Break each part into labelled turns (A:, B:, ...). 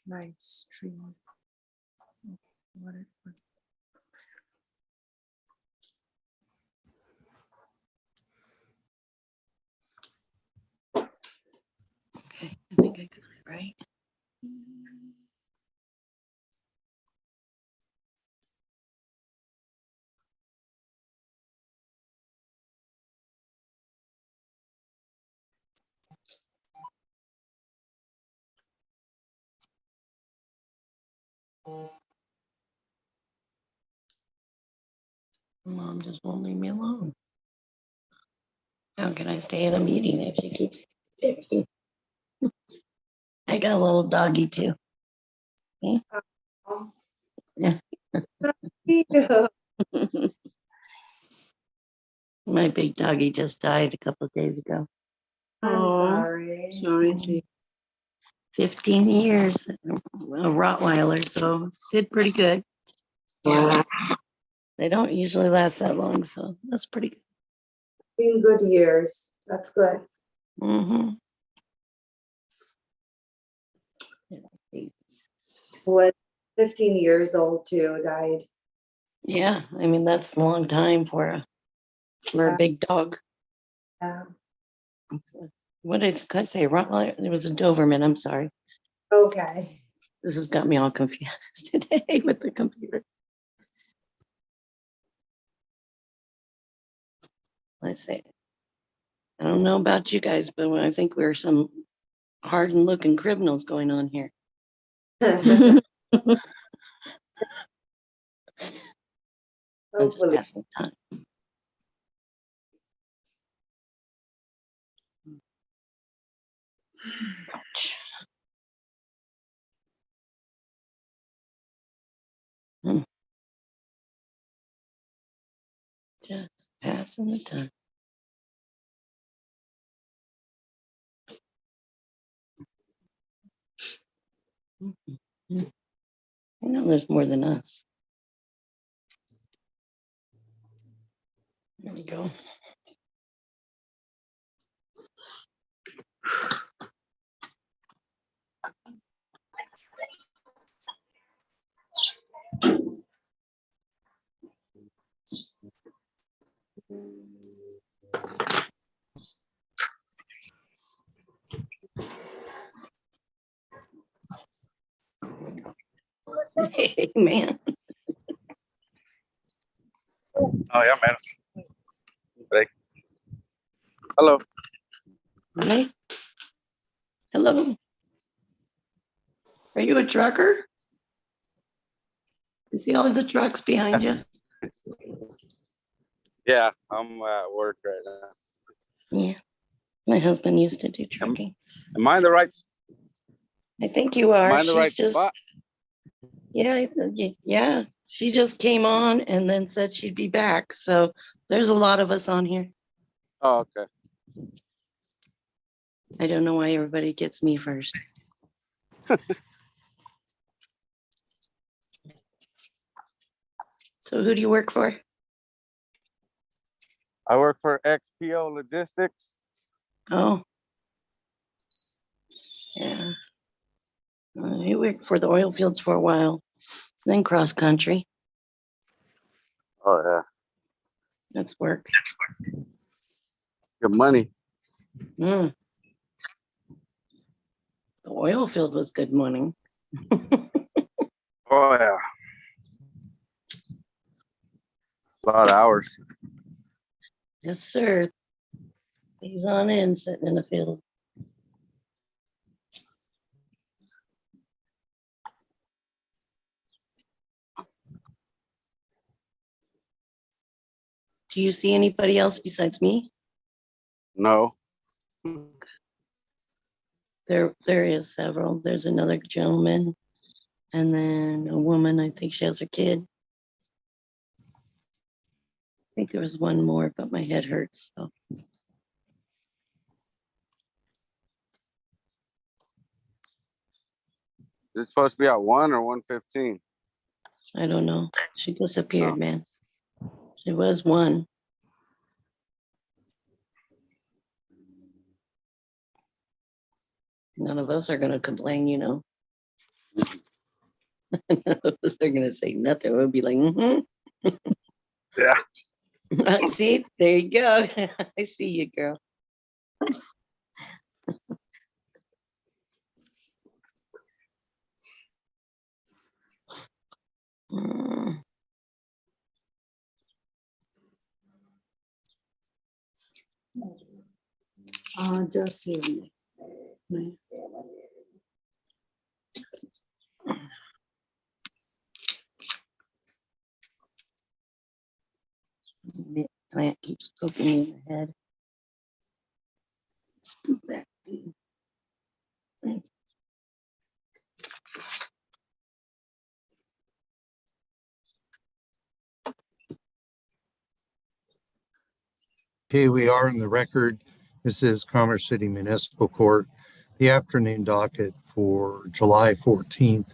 A: Nice tree. What
B: Okay, I think I got it right. Mom just won't leave me alone. How can I stay at a meeting if she keeps texting? I got a little doggy too. Okay. Yeah.
A: Yeah.
B: My big doggy just died a couple of days ago.
A: I'm
C: Oh,
A: sorry.
C: sorry.
B: 15 years, a Rottweiler, so did pretty good. They don't usually last that long, so that's pretty good.
A: In good years. That's good.
B: Mm-hmm.
A: What 15 years old too died.
B: Yeah, I mean that's a long time for a big dog.
A: Yeah.
B: What did I say? Rottweiler? It was a Doberman. I'm sorry.
A: Okay.
B: This has got me all confused today with the computer. Let's see. I don't know about you guys, but I think we're some hardened looking criminals going on here. I'm just
A: Hopefully.
B: passing time. Ouch. Hmm. Just passing the time. I know there's more than us. There we go. Hey, man.
D: Oh, yeah, man. Break. Hello.
B: Hey. Hello. Are you a trucker? You see all the trucks behind you?
D: Yeah, I'm at work right now.
B: Yeah. My husband used to do trucking.
D: Am I in the right?
B: I think you are.
D: Am I in the right
B: She's just,
D: spot?
B: yeah. She just came on and then said she'd be back. So there's a lot of us on here.
D: Oh, okay.
B: I don't know why everybody gets me first. So who do you work for?
D: I work for XPO Logistics.
B: Oh. Yeah. I worked for the oil fields for a while, then cross country.
D: Oh yeah,
B: That's work.
D: good money.
B: Mm. The oil field was good money.
D: Oh yeah, a lot of hours.
B: Yes, sir. He's on in, sitting in the field. Do you see anybody else besides me?
D: No.
B: There is several. There's another gentleman and then a woman. I think she has her kid. I think there was one more, but my head hurts. So
D: Is it supposed to be at 1 or 1:15?
B: I don't know. She disappeared,
D: Oh.
B: man. She was one. None of us are going to complain, you know. They're gonna say nothing. We'll be like,
D: Yeah.
B: See, there you go. I see you, girl. Mm,
A: Just you.
B: Plant keeps poking me in the head. Scoop back, dude. Thanks.
C: Okay, we are in the record. This is Commerce City Municipal Court, the afternoon docket for July 14th.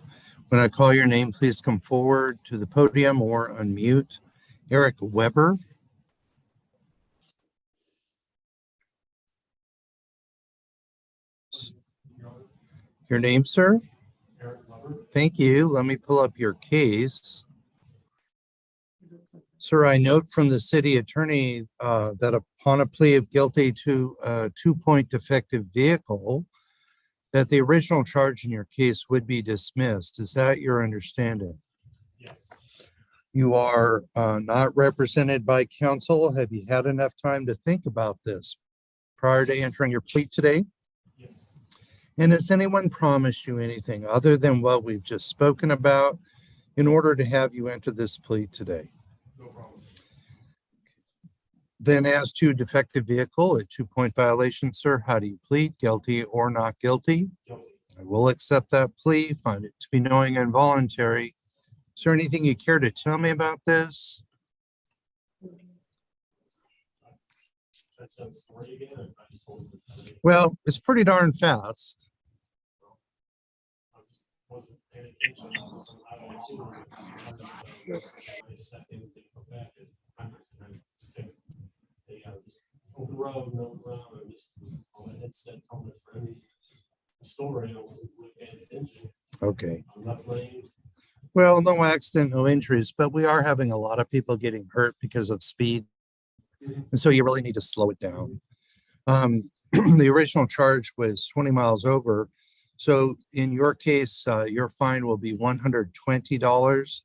C: When I call your name, please come forward to the podium or unmute. Eric Weber. Your name, sir? Thank you. Let me pull up your case. Sir, I note from the city attorney that upon a plea of guilty to a 2-point defective vehicle, that the original charge in your case would be dismissed. Is that your understanding?
E: Yes.
C: You are not represented by counsel. Have you had enough time to think about this prior to entering your plea today?
E: Yes.
C: And has anyone promised you anything other than what we've just spoken about in order to have you enter this plea today?
E: No promise.
C: Then as to defective vehicle, a 2-point violation, sir, how do you plead? Guilty or not guilty?
E: Guilty.
C: I will accept that plea, find it to be knowing and voluntary. Is there anything you care to tell me about this?
E: That's the story again. I just told you.
C: Well, it's pretty darn fast.
E: I just wasn't paying attention. My second thing come back and I'm sixth. They just open road, no road. I just was on my headset telling my friend the story. I wasn't really paying attention.
C: Okay.
E: I'm not playing.
C: Well, no accident, no injuries, but we are having a lot of people getting hurt because of speed. And so you really need to slow it down. The original charge was 20 miles over. So in your case, your fine will be $120.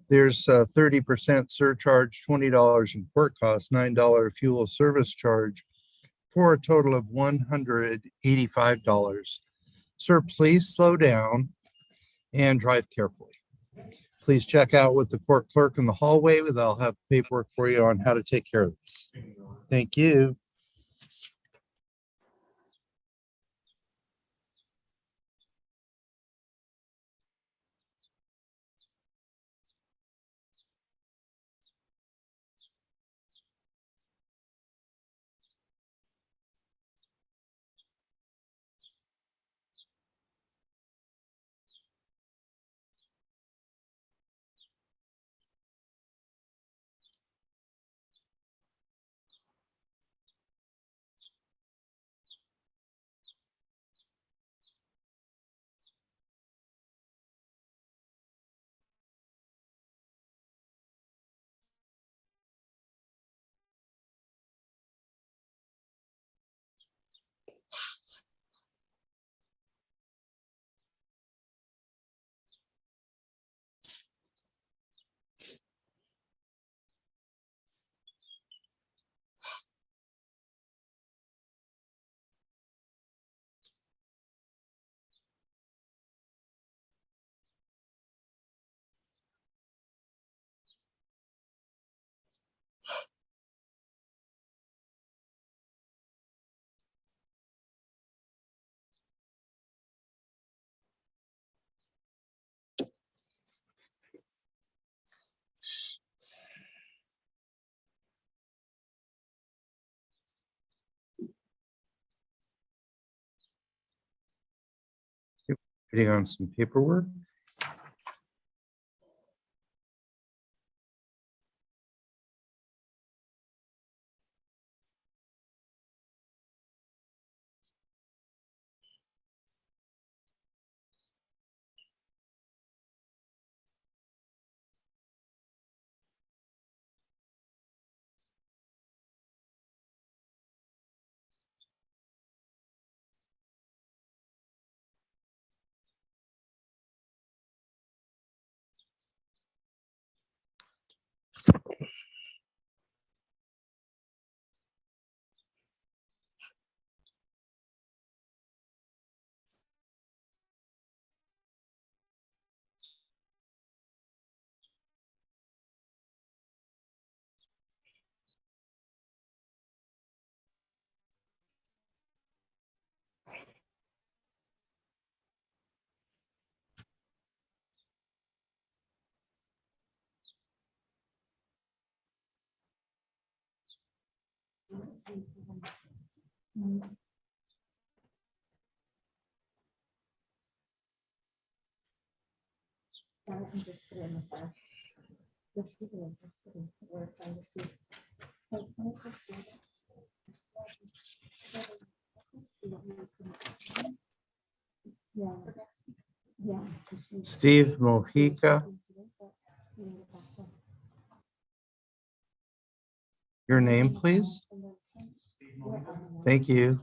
C: There's a 30% surcharge, $20 in court costs, $9 fuel service charge for a total of $185. Sir, please slow down and drive carefully. Please check out with the court clerk in the hallway. They'll have paperwork for you on how to take care of this. Thank you. Putting on some paperwork. Steve Mojica. Your name, please. Thank you.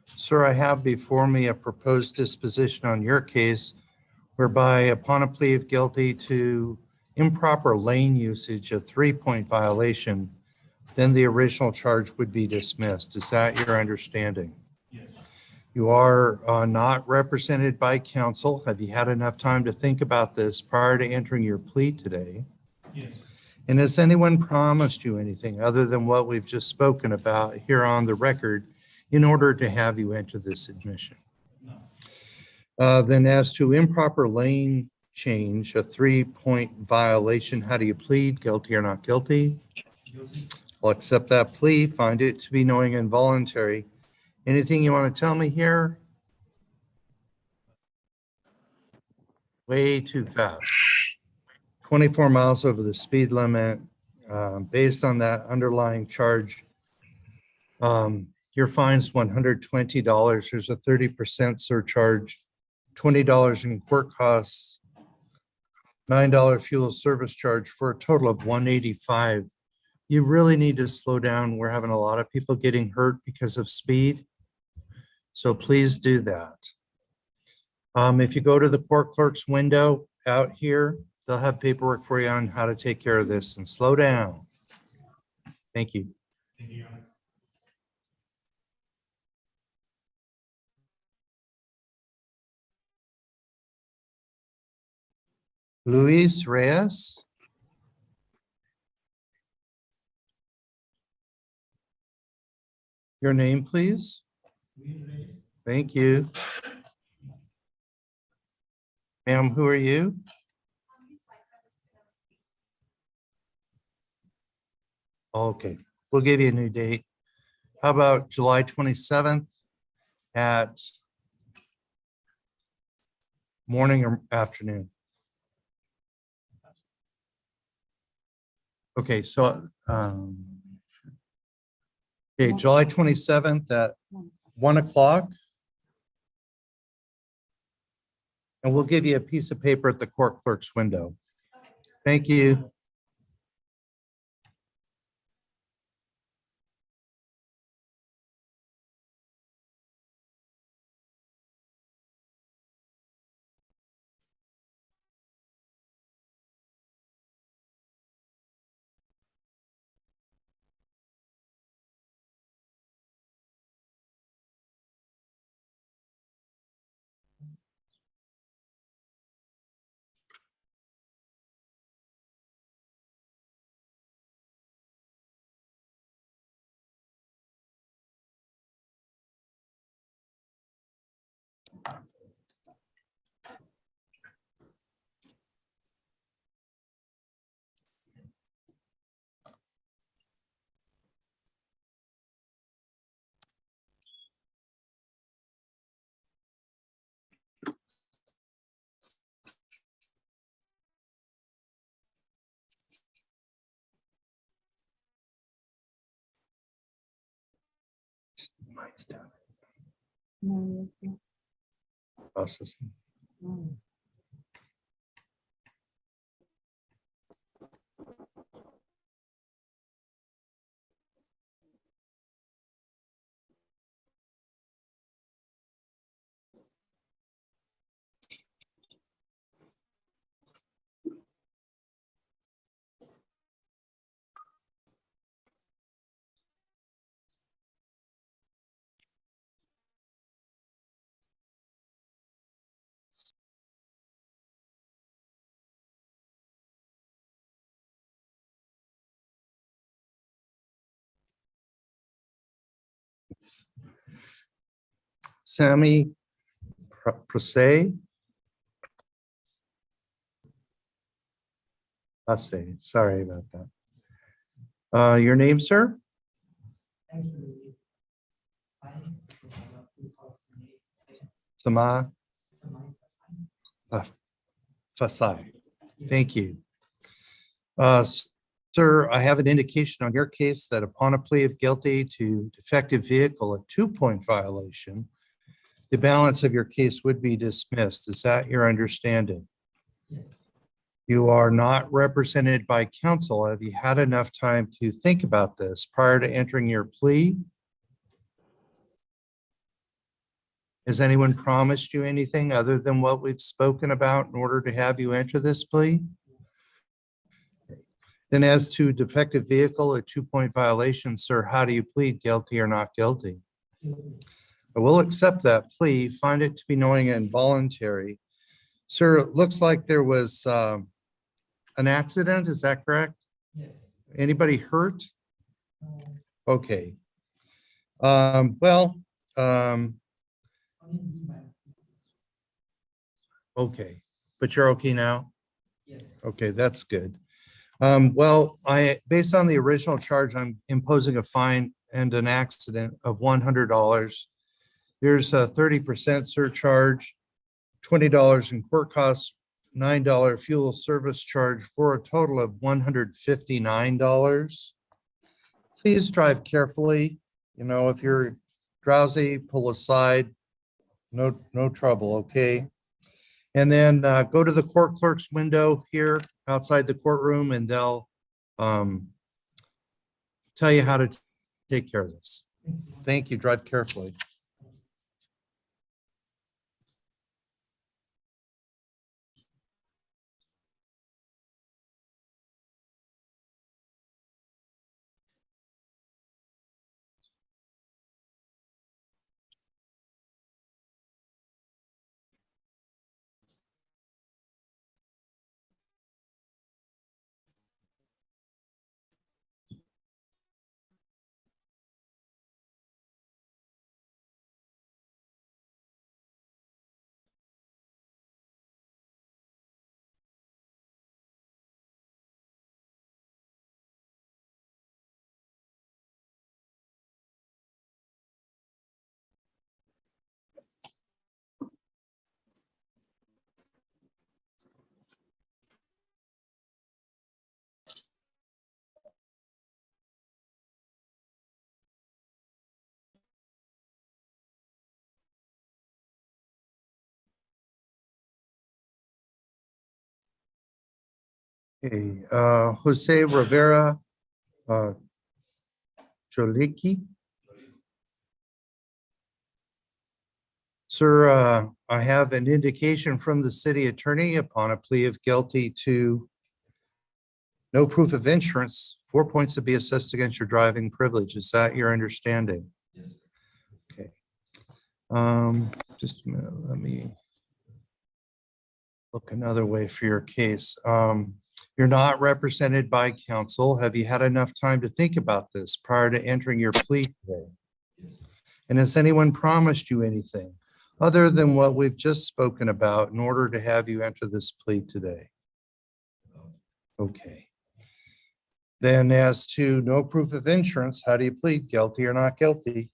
C: Sir, I have before me a proposed disposition on your case whereby upon a plea of guilty to improper lane usage, a 3-point violation, then the original charge would be dismissed. Is that your understanding?
E: Yes.
C: You are not represented by counsel. Have you had enough time to think about this prior to entering your plea today?
E: Yes.
C: And has anyone promised you anything other than what we've just spoken about here on the record in order to have you enter this admission?
E: No.
C: Then as to improper lane change, a 3-point violation, how do you plead? Guilty or not guilty?
E: Guilty.
C: I'll accept that plea, find it to be knowing and voluntary. Anything you want to tell me here? Way too fast. 24 miles over the speed limit. Based on that underlying charge, your fine's $120. There's a 30% surcharge, $20 in court costs, $9 fuel service charge for a total of $185. You really need to slow down. We're having a lot of people getting hurt because of speed. So please do that. If you go to the court clerk's window out here, they'll have paperwork for you on how to take care of this, and slow down. Thank you.
E: Thank you, Your Honor.
C: Luis Reyes. Your name, please.
E: Luis Reyes.
C: Thank you. Ma'am, who are you? Okay, we'll give you a new date. How about July 27th at morning or afternoon? Okay, so, okay, July 27th at 1 o'clock. And we'll give you a piece of paper at the court clerk's window. Thank you. Mine's down. Processing. Sammy Prase. Sorry about that. Your name, sir? Sama Fasai. Thank you. Sir, I have an indication on your case that upon a plea of guilty to defective vehicle, a 2-point violation, the balance of your case would be dismissed. Is that your understanding? You are not represented by counsel. Have you had enough time to think about this prior to entering your plea? Has anyone promised you anything other than what we've spoken about in order to have you enter this plea? Then as to defective vehicle, a 2-point violation, sir, how do you plead, guilty or not guilty? I will accept that plea, find it to be knowing and voluntary. Sir, it looks like there was an accident, is that correct? Anybody hurt? Okay. Okay, but you're okay now? Okay, that's good. Based on the original charge, I'm imposing a fine and an accident of $100. There's a 30% surcharge, $20 in court costs, $9 fuel service charge for a total of $159. Please drive carefully. You know, if you're drowsy, pull aside. No trouble, okay? And then go to the court clerk's window here outside the courtroom and they'll tell you how to take care of this. Thank you. Drive carefully. Okay, Jose Rivera Jolicki. Sir, I have an indication from the city attorney upon a plea of guilty to no proof of insurance, 4 points to be assessed against your driving privilege. Is that your understanding?
F: Yes.
C: Okay. Just a minute, let me look another way for your case. You're not represented by counsel. Have you had enough time to think about this prior to entering your plea today?
F: Yes.
C: And has anyone promised you anything other than what we've just spoken about in order to have you enter this plea today? Okay. Then as to no proof of insurance, how do you plead, guilty or not guilty?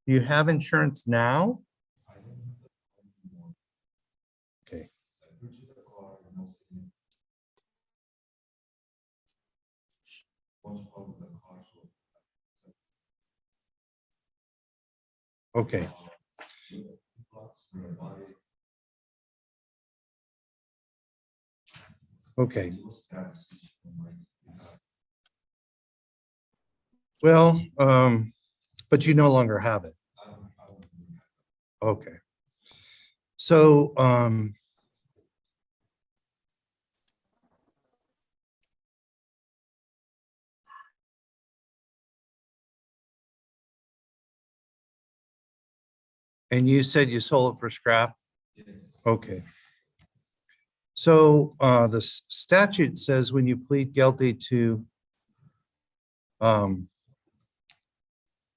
C: Do you have insurance now? Okay. Okay. Okay. Well, but you no longer have it. Okay. So, and you said you sold it for scrap?
F: Yes.
C: Okay. So the statute says when you plead guilty to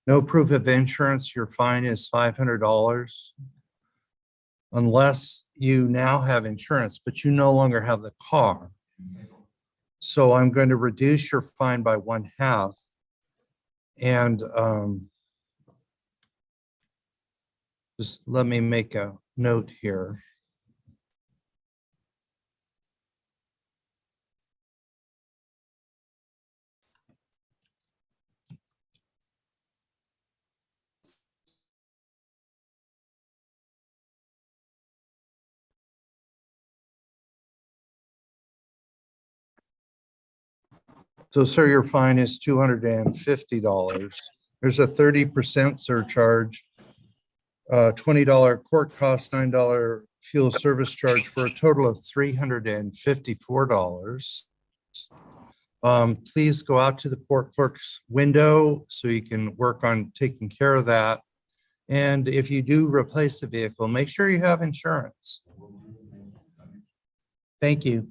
C: no proof of insurance, your fine is $500 unless you now have insurance, but you no longer have the car. So I'm going to reduce your fine by 1/2 And just let me make a note here. So sir, your fine is $250. There's a 30% surcharge, $20 court cost, $9 fuel service charge for a total of $354. Please go out to the court clerk's window so you can work on taking care of that. And if you do replace the vehicle, make sure you have insurance. Thank you.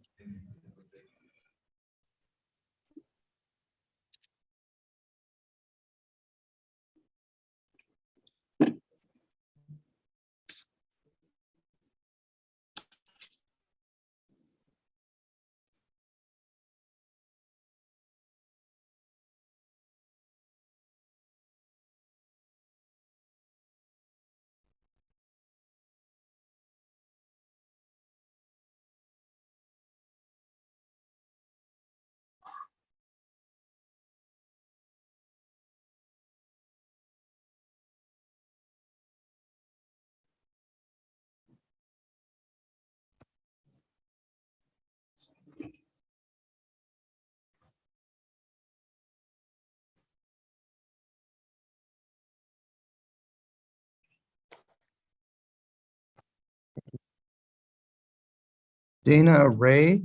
C: Dana Ray.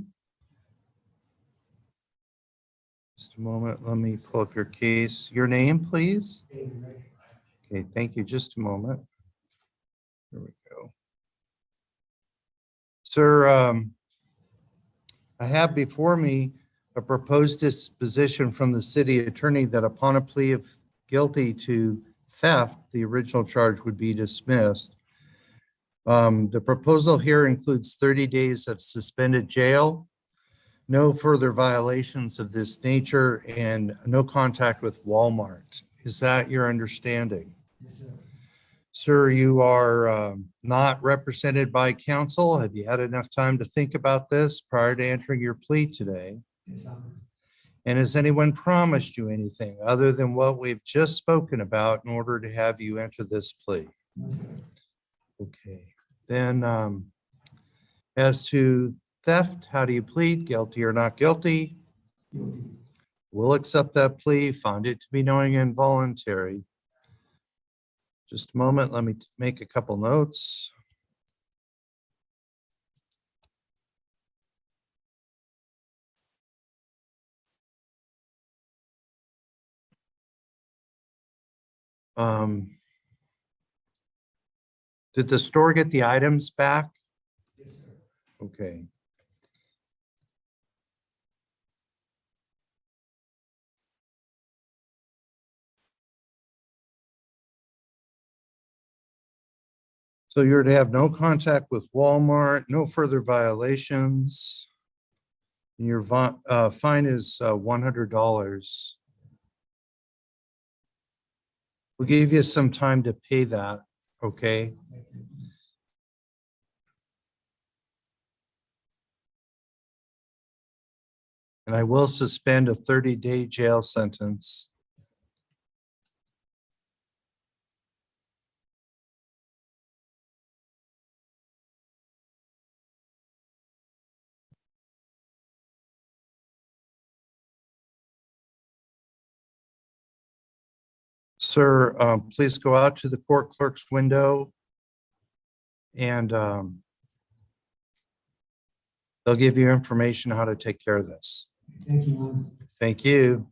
C: Just a moment, let me pull up your case. Your name, please? Okay, thank you. Just a moment. There we go. Sir, I have before me a proposed disposition from the city attorney that upon a plea of guilty to theft, the original charge would be dismissed. The proposal here includes 30 days of suspended jail, no further violations of this nature, and no contact with Walmart. Is that your understanding?
F: Yes, sir.
C: Sir, you are not represented by counsel. Have you had enough time to think about this prior to entering your plea today?
F: Yes, sir.
C: And has anyone promised you anything other than what we've just spoken about in order to have you enter this plea?
F: No, sir.
C: Okay, then as to theft, how do you plead? Guilty or not guilty?
F: Guilty.
C: We'll accept that plea, find it to be knowing and voluntary. Just a moment, let me make a couple notes. Did the store get the items back?
F: Yes, sir.
C: Okay. So you're to have no contact with Walmart, no further violations. And your fine is $100. We'll give you some time to pay that, okay? And I will suspend a 30-day jail sentence. Sir, please go out to the court clerk's window and they'll give you information how to take care of this.
F: Thank you, man.
C: Thank you.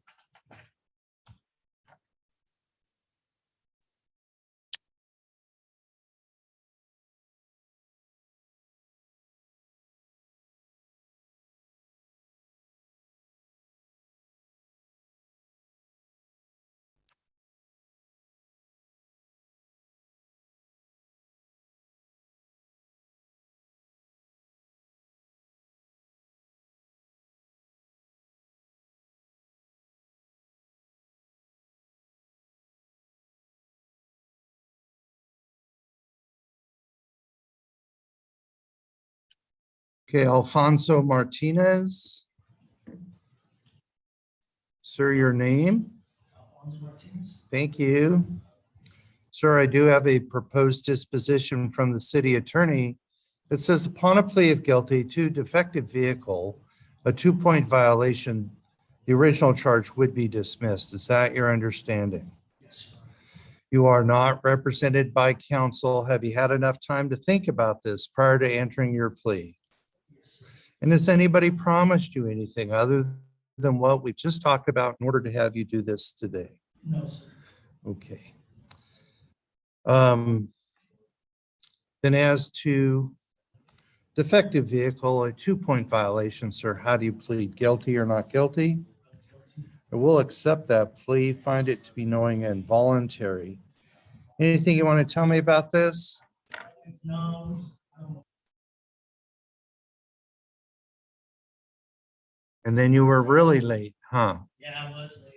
C: Okay, Alfonso Martinez. Sir, your name?
F: Alfonso Martinez.
C: Thank you. Sir, I do have a proposed disposition from the city attorney that says upon a plea of guilty to defective vehicle, a 2-point violation, the original charge would be dismissed. Is that your understanding?
F: Yes, Your Honor.
C: You are not represented by counsel. Have you had enough time to think about this prior to entering your plea?
F: Yes, sir.
C: And has anybody promised you anything other than what we've just talked about in order to have you do this today?
F: No, sir.
C: Okay. Then as to defective vehicle, a 2-point violation, sir, how do you plead? Guilty or not guilty?
F: Guilty.
C: I will accept that plea, find it to be knowing and voluntary. Anything you want to tell me about this?
F: No, I don't know.
C: And then you were really late, huh?
F: Yeah, I was late.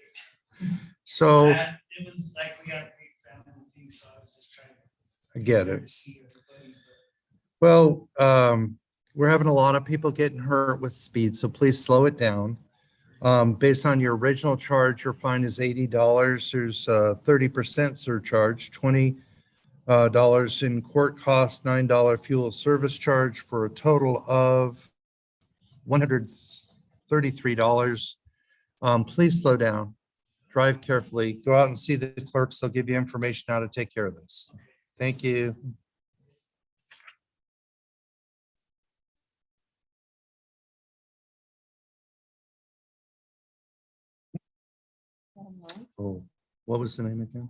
C: So
F: It was like we got a great family thing, so I was just trying to.
C: I get
F: there
C: it.
F: to see everybody,
C: Well, we're having a lot of people getting hurt with speed, so please slow it down. Based on your original charge, your fine is $80. There's a 30% surcharge, $20 in court costs, $9 fuel service charge for a total of $133. Please slow down, drive carefully, go out and see the clerks. They'll give you information how to take care of this. Thank you. Oh, what was the name again?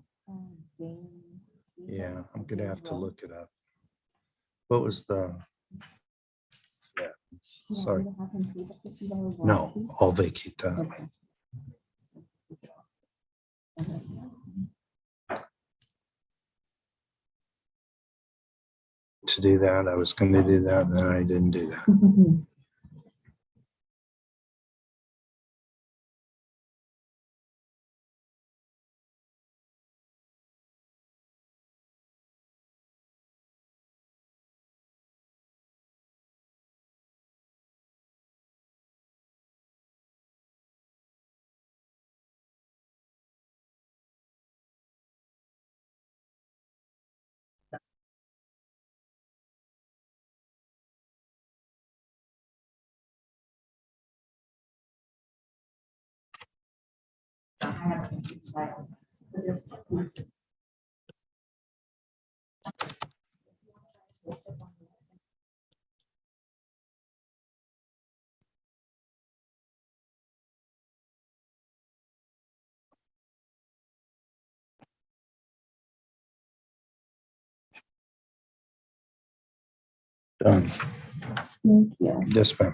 C: Yeah, I'm gonna have to look it up. What was the? Yeah, sorry. No, I'll vacate that. To do that, I was gonna do that, and then I didn't do that. Done.
B: Thank you.
C: Yes, ma'am.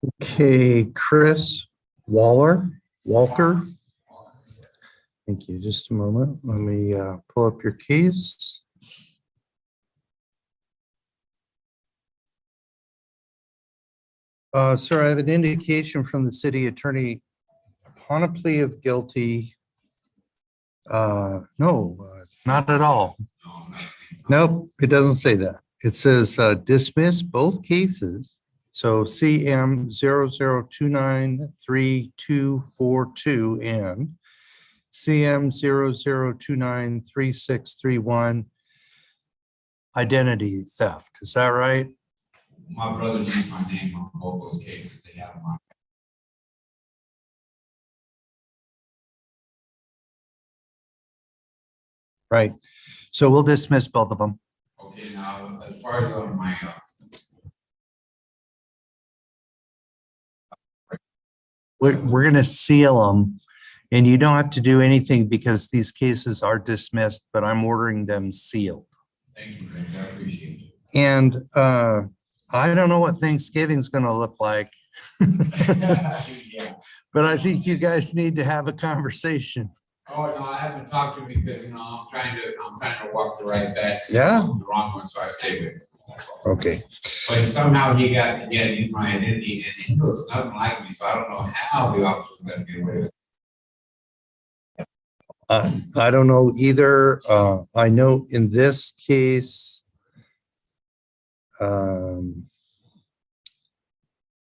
C: Okay, Chris Walker. Thank you. Just a moment. Let me pull up your case. Sir, I have an indication from the city attorney upon a plea of guilty. No, not at all. Nope, it doesn't say that. It says dismiss both cases. So CM 00293242 and CM 00293631 identity theft. Is that right?
G: My brother used my name on both those cases. They have my.
C: Right. So we'll dismiss both of them.
G: Okay, now, as far as on my,
C: We're going to seal them, and you don't have to do anything because these cases are dismissed, but I'm ordering them sealed.
G: thank you, Rich, I appreciate you.
C: And I don't know what Thanksgiving's going to look like,
G: Yeah.
C: but I think you guys need to have a conversation.
G: Oh, no, I haven't talked to him because, I'm trying to walk the right path.
C: Yeah.
G: The wrong one, so I stay with it.
C: Okay.
G: But somehow he got to use my identity and he looks nothing like me, so I don't know how the officers let him get away with it.
C: I don't know either. I know in this case, there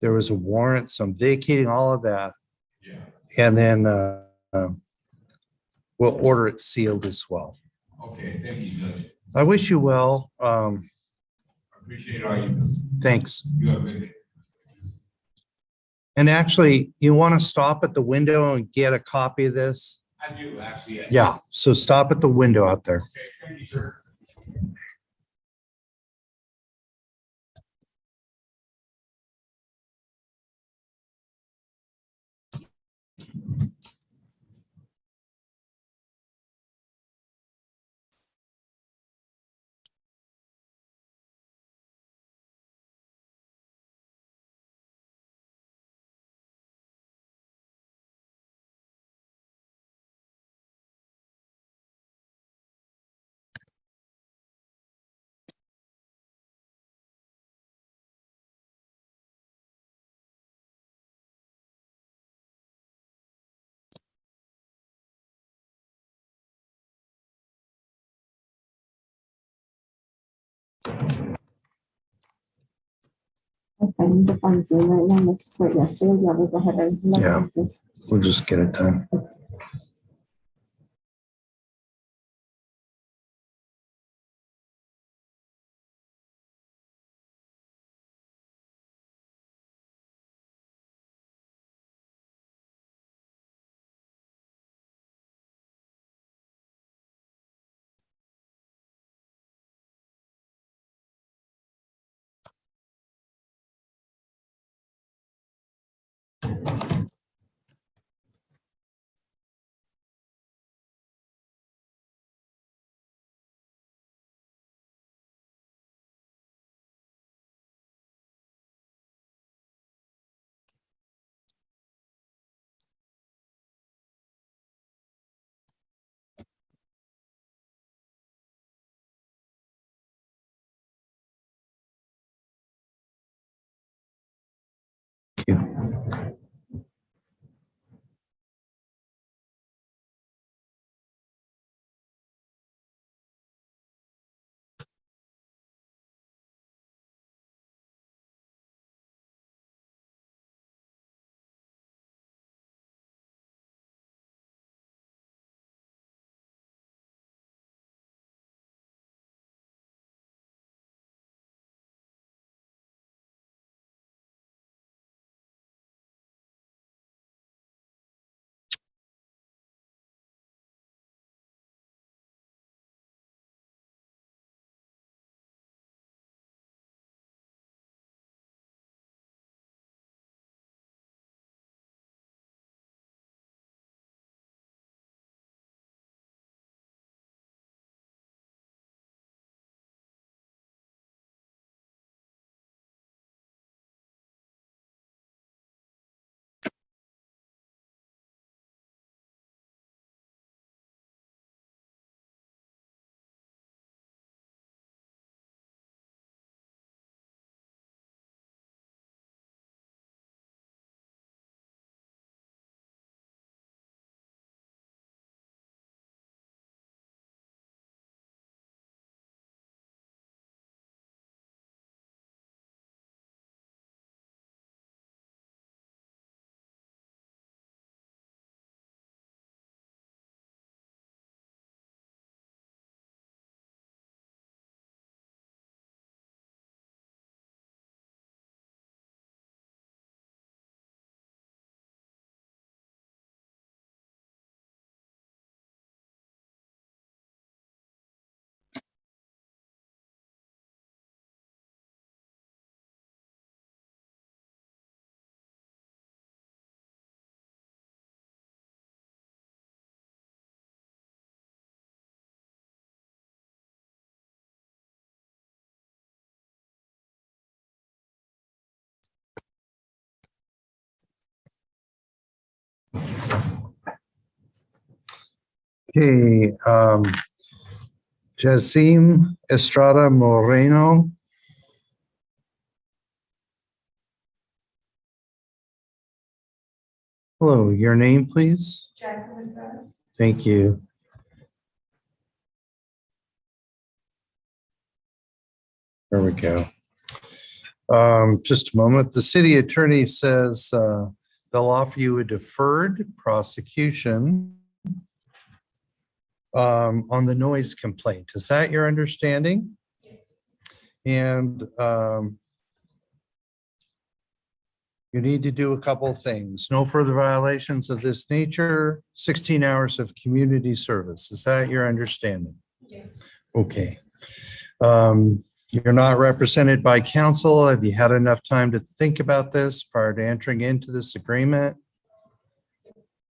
C: was a warrant, so I'm vacating all of that.
G: Yeah,
C: And then we'll order it sealed as well.
G: okay, thank you, Judge.
C: I wish you well.
G: I appreciate all you do.
C: Thanks.
G: You have a good day.
C: And actually, you want to stop at the window and get a copy of this?
G: I do, actually. Yes.
C: Yeah, so stop at the window out there.
G: Okay, thank you, sir.
H: Okay, the funds in right now, let's put yesterday, yeah, we'll go ahead and. let
C: Yeah.
H: them see.
C: We'll just get it done. Okay, Jazim Estrada Moreno. Hello, your name, please?
A: Jasmine Estrada.
C: Thank you. There we go. Just a moment. The city attorney says they'll offer you a deferred prosecution on the noise complaint. Is that your understanding? And you need to do a couple of things. No further violations of this nature, 16 hours of community service. Is that your understanding?
A: Yes.
C: Okay. You're not represented by counsel. Have you had enough time to think about this prior to entering into this agreement?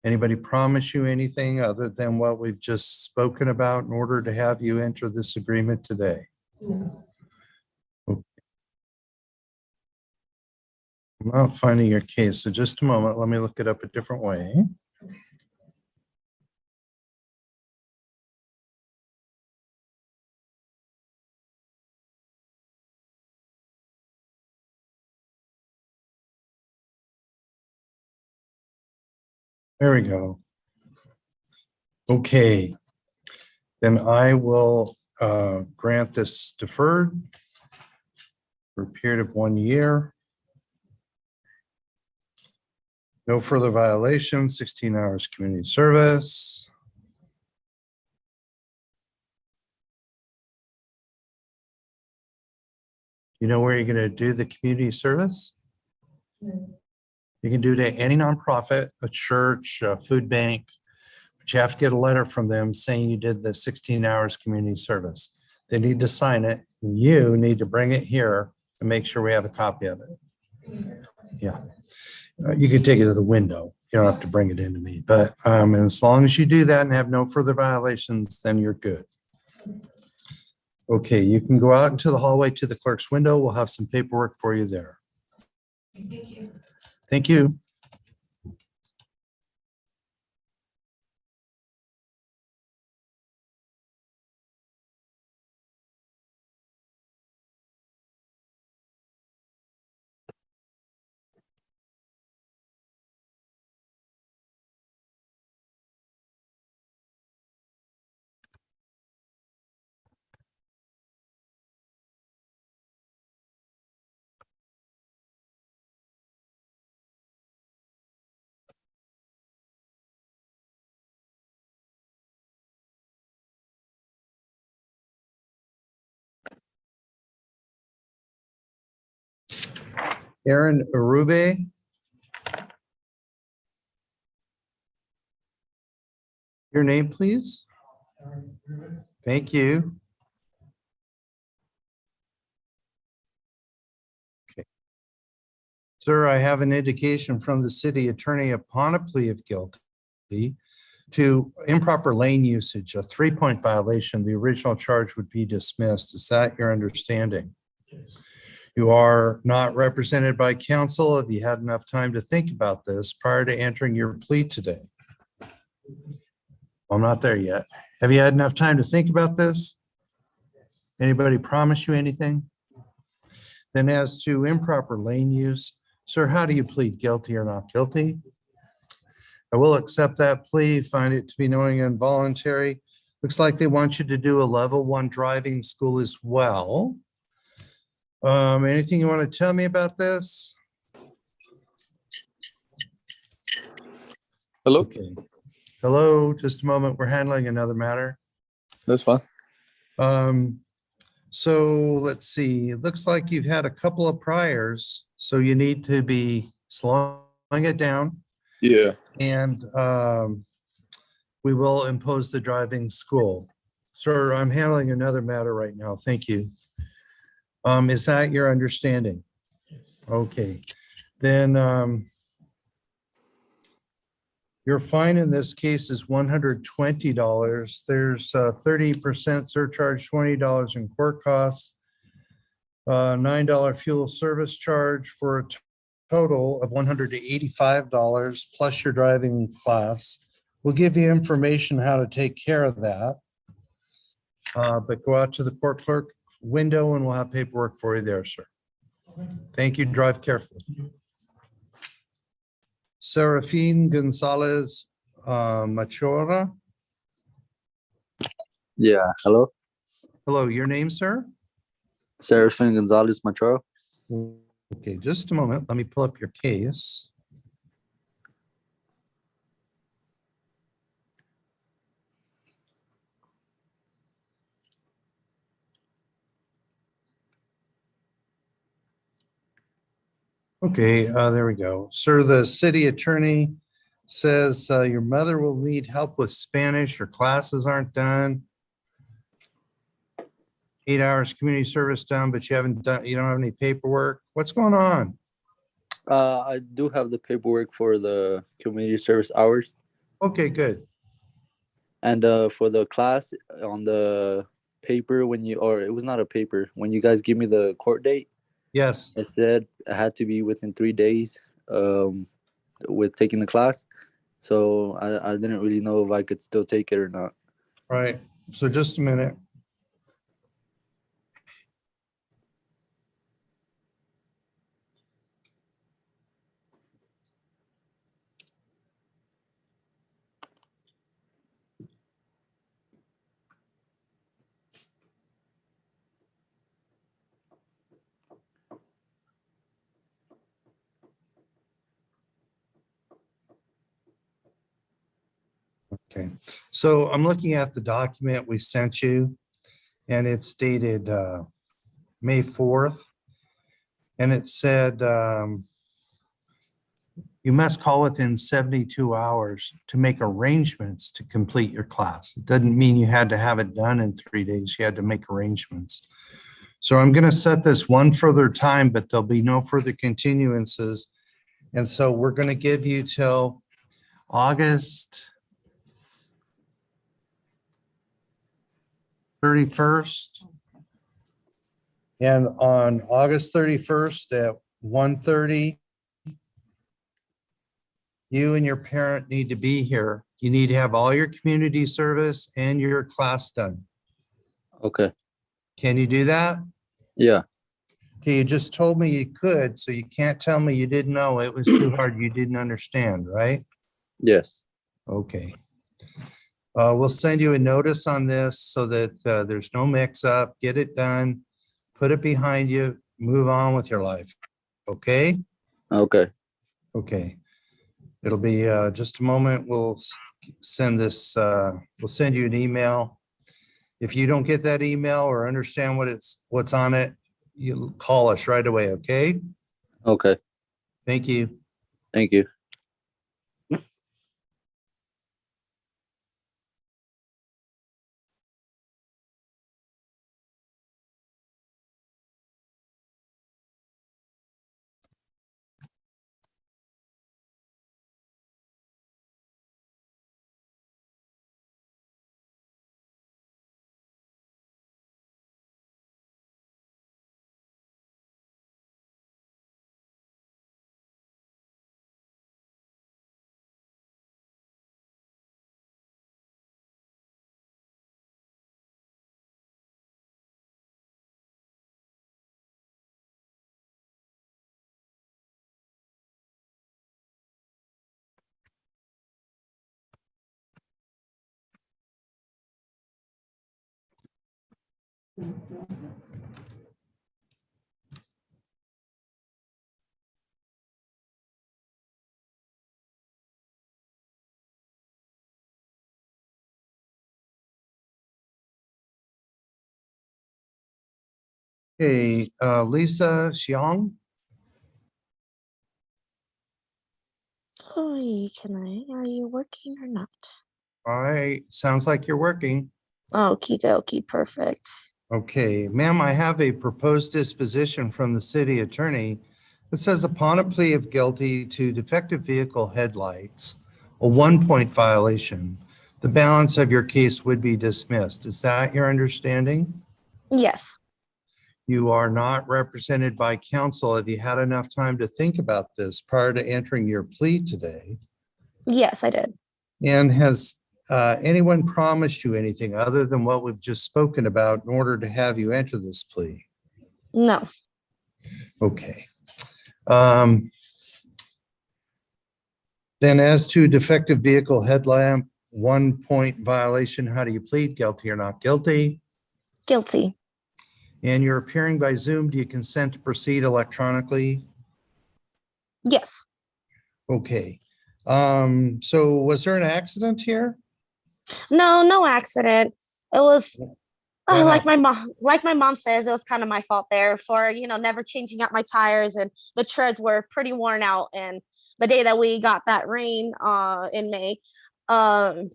C: Anybody promise you anything other than what we've just spoken about in order to have you enter this agreement today?
A: No.
C: I'm not finding your case, so just a moment. Let me look it up a different way. There we go. Okay. Then I will grant this deferred for a period of 1 year. No further violations, 16 hours community service. You know where you're going to do the community service? You can do it at any nonprofit, a church, a food bank, but you have to get a letter from them saying you did the 16 hours community service. They need to sign it. You need to bring it here and make sure we have a copy of it. Yeah. You can take it to the window. You don't have to bring it into me, but as long as you do that and have no further violations, then you're good. Okay, you can go out into the hallway to the clerk's window. We'll have some paperwork for you there.
A: Thank you.
C: Thank you. Aaron Arube. Your name, please. Thank you. Okay. Sir, I have an indication from the city attorney upon a plea of guilty to improper lane usage, a 3-point violation, the original charge would be dismissed. Is that your understanding?
E: Yes.
C: You are not represented by counsel. Have you had enough time to think about this prior to entering your plea today? I'm not there yet. Have you had enough time to think about this? Anybody promise you anything? Then as to improper lane use, sir, how do you plead, guilty or not guilty? I will accept that plea, find it to be knowing and voluntary. Looks like they want you to do a level 1 driving school as well. Anything you want to tell me about this?
D: Hello,
C: Okay. Hello, just a moment. We're handling another matter.
D: that's fine.
C: So let's see, it looks like you've had a couple of priors, so you need to be slowing it down.
D: Yeah,
C: And we will impose the driving school. Sir, I'm handling another matter right now. Thank you. Is that your understanding? Okay, then your fine in this case is $120. There's 30% surcharge, $20 in court costs, $9 fuel service charge for a total of $185 plus your driving class We'll give you information how to take care of that. But go out to the court clerk window and we'll have paperwork for you there, sir. Thank you. Drive carefully. Serafine Gonzalez Machora.
I: Yeah, hello,
C: Hello, your name, sir?
I: Serafin Gonzalez Machoro.
C: Okay, just a moment. Let me pull up your case. Okay, there we go. Sir, the city attorney says your mother will need help with Spanish. Her classes aren't done. 8 hours community service done, but you don't have any paperwork. What's going on?
I: I do have the paperwork for the community service hours,
C: Okay, good.
I: and for the class on the paper or it was not a paper, when you guys give me the court date,
C: Yes,
I: it said it had to be within 3 days with taking the class. So I didn't really know if I could still take it or not.
C: right. So just a minute. Okay, so I'm looking at the document we sent you, and it's dated May 4th. And it said you must call within 72 hours to make arrangements to complete your class. It doesn't mean you had to have it done in 3 days. You had to make arrangements. So I'm going to set this one further time, but there'll be no further continuances. And so we're going to give you till August 31st. And on August 31st at 1:30, you and your parent need to be here. You need to have all your community service and your class done.
I: Okay.
C: Can you do that?
I: Yeah.
C: Okay, you just told me you could, so you can't tell me you didn't know. It was too hard. You didn't understand, right?
I: Yes.
C: Okay. We'll send you a notice on this so that there's no mix up. Get it done. Put it behind you, move on with your life. Okay?
I: Okay.
C: Okay. It'll be just a moment. We'll send this, we'll send you an email. If you don't get that email or understand what's on it, you call us right away, okay?
I: Okay.
C: Thank you.
I: Thank you.
C: Hey, Lisa Xiong,
J: Hi, are you working or not?
C: all right, sounds like you're working.
J: Okie dokie, perfect.
C: Okay, ma'am, I have a proposed disposition from the city attorney that says upon a plea of guilty to defective vehicle headlights, a 1-point violation, the balance of your case would be dismissed. Is that your understanding?
J: Yes,
C: You are not represented by counsel. Have you had enough time to think about this prior to entering your plea today?
J: yes, I did.
C: And has anyone promised you anything other than what we've just spoken about in order to have you enter this plea?
J: No.
C: Okay. Then as to defective vehicle headlamp, 1 point violation, how do you plead? Guilty or not guilty?
J: Guilty.
C: And you're appearing by Zoom. Do you consent to proceed electronically?
J: Yes.
C: Okay. So was there an accident here?
J: No, no accident. It was
C: What
J: like my mom says, it was kind of my fault there for, never changing out my tires, and the treads were pretty worn out. And the day that we got that rain in May, um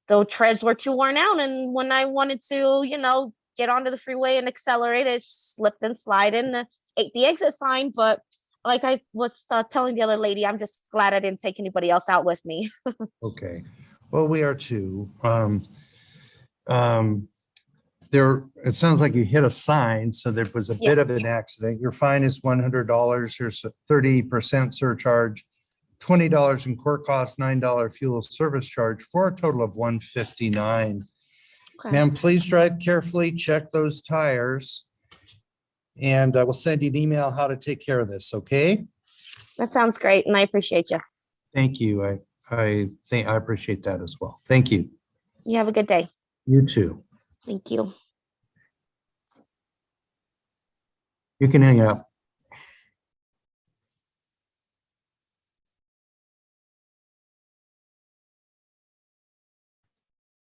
J: the treads were too worn out, and when I wanted to, get onto the freeway and accelerate, it slipped and slide and ate the exit sign. But like I was telling the other lady, I'm just glad I didn't take anybody else out with me.
C: Okay. Well, we are too. There, it sounds like you hit a sign, so there was a bit of an accident. Your fine is $100. There's a 30% surcharge, $20 in court costs, $9 fuel service charge, for a total of $159.
J: Okay.
C: Ma'am, please drive carefully, check those tires. And I will send you an email how to take care of this, okay?
J: That sounds great, and I appreciate you.
C: Thank you. I think I appreciate that as well. Thank you.
J: You have a good day.
C: You too.
J: Thank you.
C: You can hang up.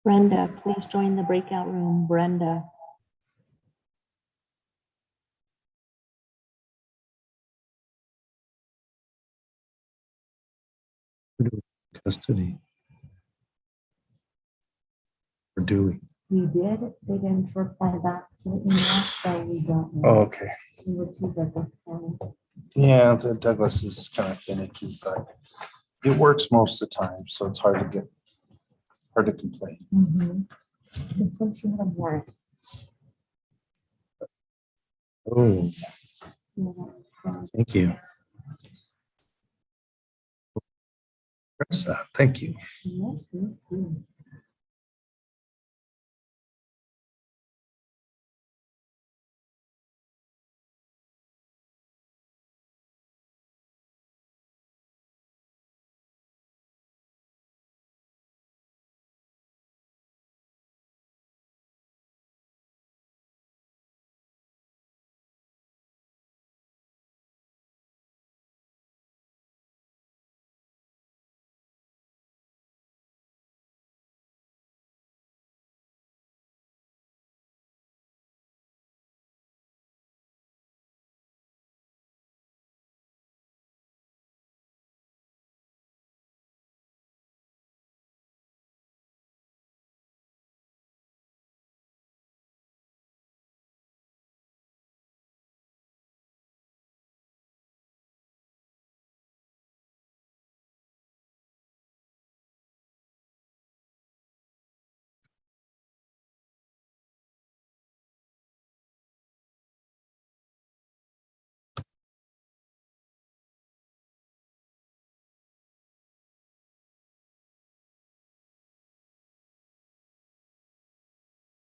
H: Brenda, please join the breakout room. Brenda.
C: Custody. Or do we?
H: We did. They didn't reply back to the email, so we don't know.
C: Oh, okay.
H: We would see Douglas County.
C: Yeah, the Douglas is kind of finicky, but it works most of the time, so it's hard to complain.
H: This one she had a warrant.
C: Oh, thank you. Press that. Thank you.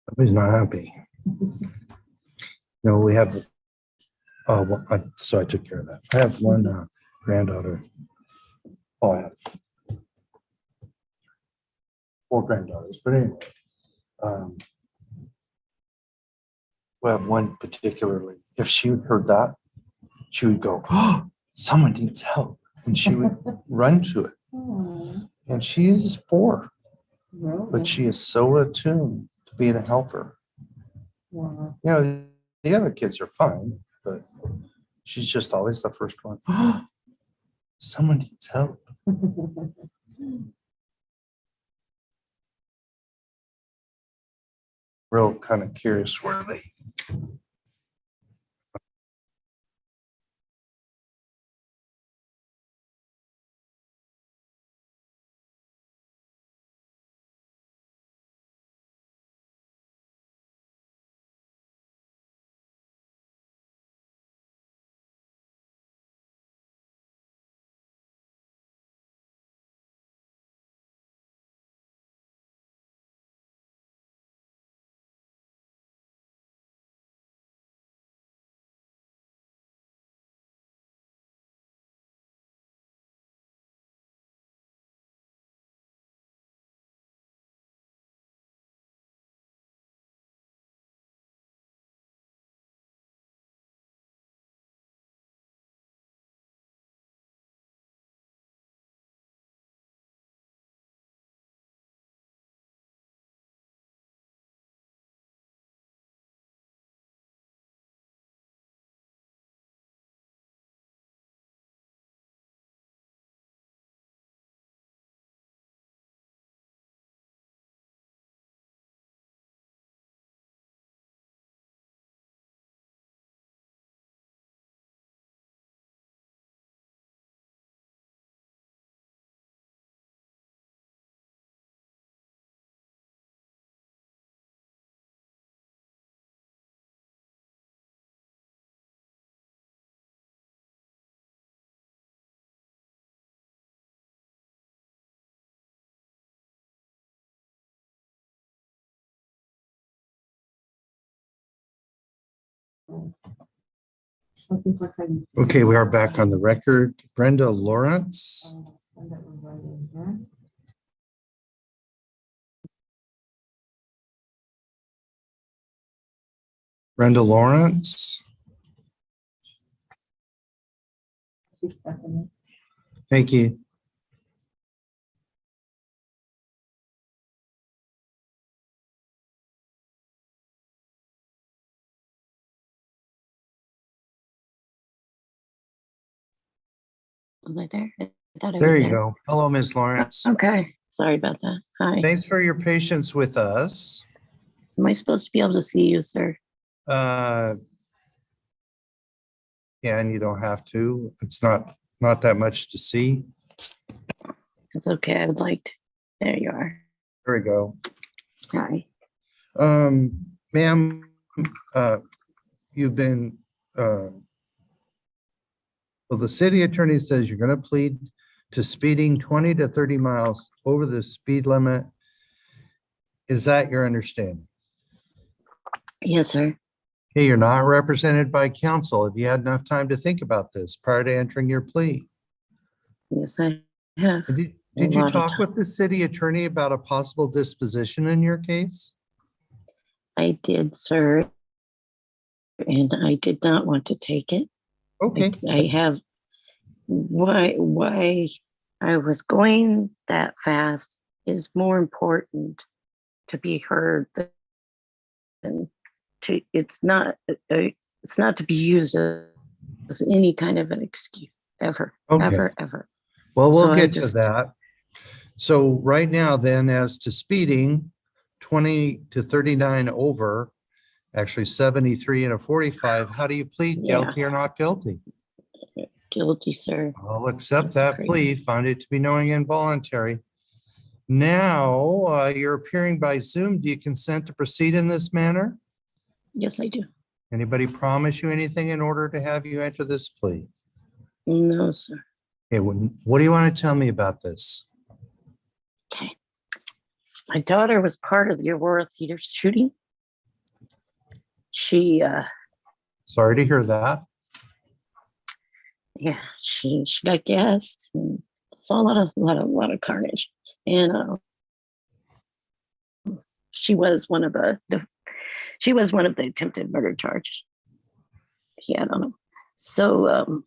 C: Somebody's not happy. No, we have, so I took care of that. I have one granddaughter. Oh, I have 4 granddaughters, but anyway. We have one particularly, if she heard that, she would go, oh, someone needs help. And she would run to it. And she's 4, but she is so attuned to being a helper. You know, the other kids are fine, but she's just always the first one. Oh, someone needs help. Real kind of curious where they
H: Looking for training.
C: Okay, we are back on the record. Brenda Lawrence.
H: Send that one right in here.
C: Brenda Lawrence.
H: She's Stephanie.
C: Thank you.
B: Was I there? I thought I was
C: There you
B: there.
C: go. Hello, Ms. Lawrence.
B: Okay, sorry about that. Hi.
C: Thanks for your patience with us.
B: Am I supposed to be able to see you, sir?
C: Yeah, and you don't have to. It's not that much to see.
B: It's okay. I would like to. There you are.
C: There we go.
B: Hi.
C: Ma'am, you've been, well, the city attorney says you're going to plead to speeding 20 to 30 miles over the speed limit. Is that your understanding?
B: Yes, sir.
C: Hey, you're not represented by counsel. Have you had enough time to think about this prior to entering your plea?
B: Yes, I have.
C: Did
B: A
C: you
B: lot of
C: talk
B: time.
C: with the city attorney about a possible disposition in your case?
B: I did, sir. And I did not want to take it.
C: Okay,
B: I have why I was going that fast is more important to be heard than to it's not to be used as any kind of an excuse ever,
C: Okay.
B: ever.
C: well, we'll
B: So I
C: get to
B: just-
C: that. So right now then, as to speeding, 20 to 39 over, actually 73 and a 45, how do you plead,
B: Yeah.
C: guilty or not guilty?
B: Guilty, sir.
C: I'll accept that
B: Great.
C: plea, find it to be knowing and voluntary. Now, you're appearing by Zoom. Do you consent to proceed in this manner?
B: Yes, I do.
C: Anybody promise you anything in order to have you enter this plea?
B: No, sir.
C: Okay, what do you want to tell me about this?
B: Okay. My daughter was part of the Aurora Theater shooting. She
C: Sorry to hear that.
B: yeah, she got gassed and saw a lot of carnage. And she was one of the attempted murder charges he had on him. So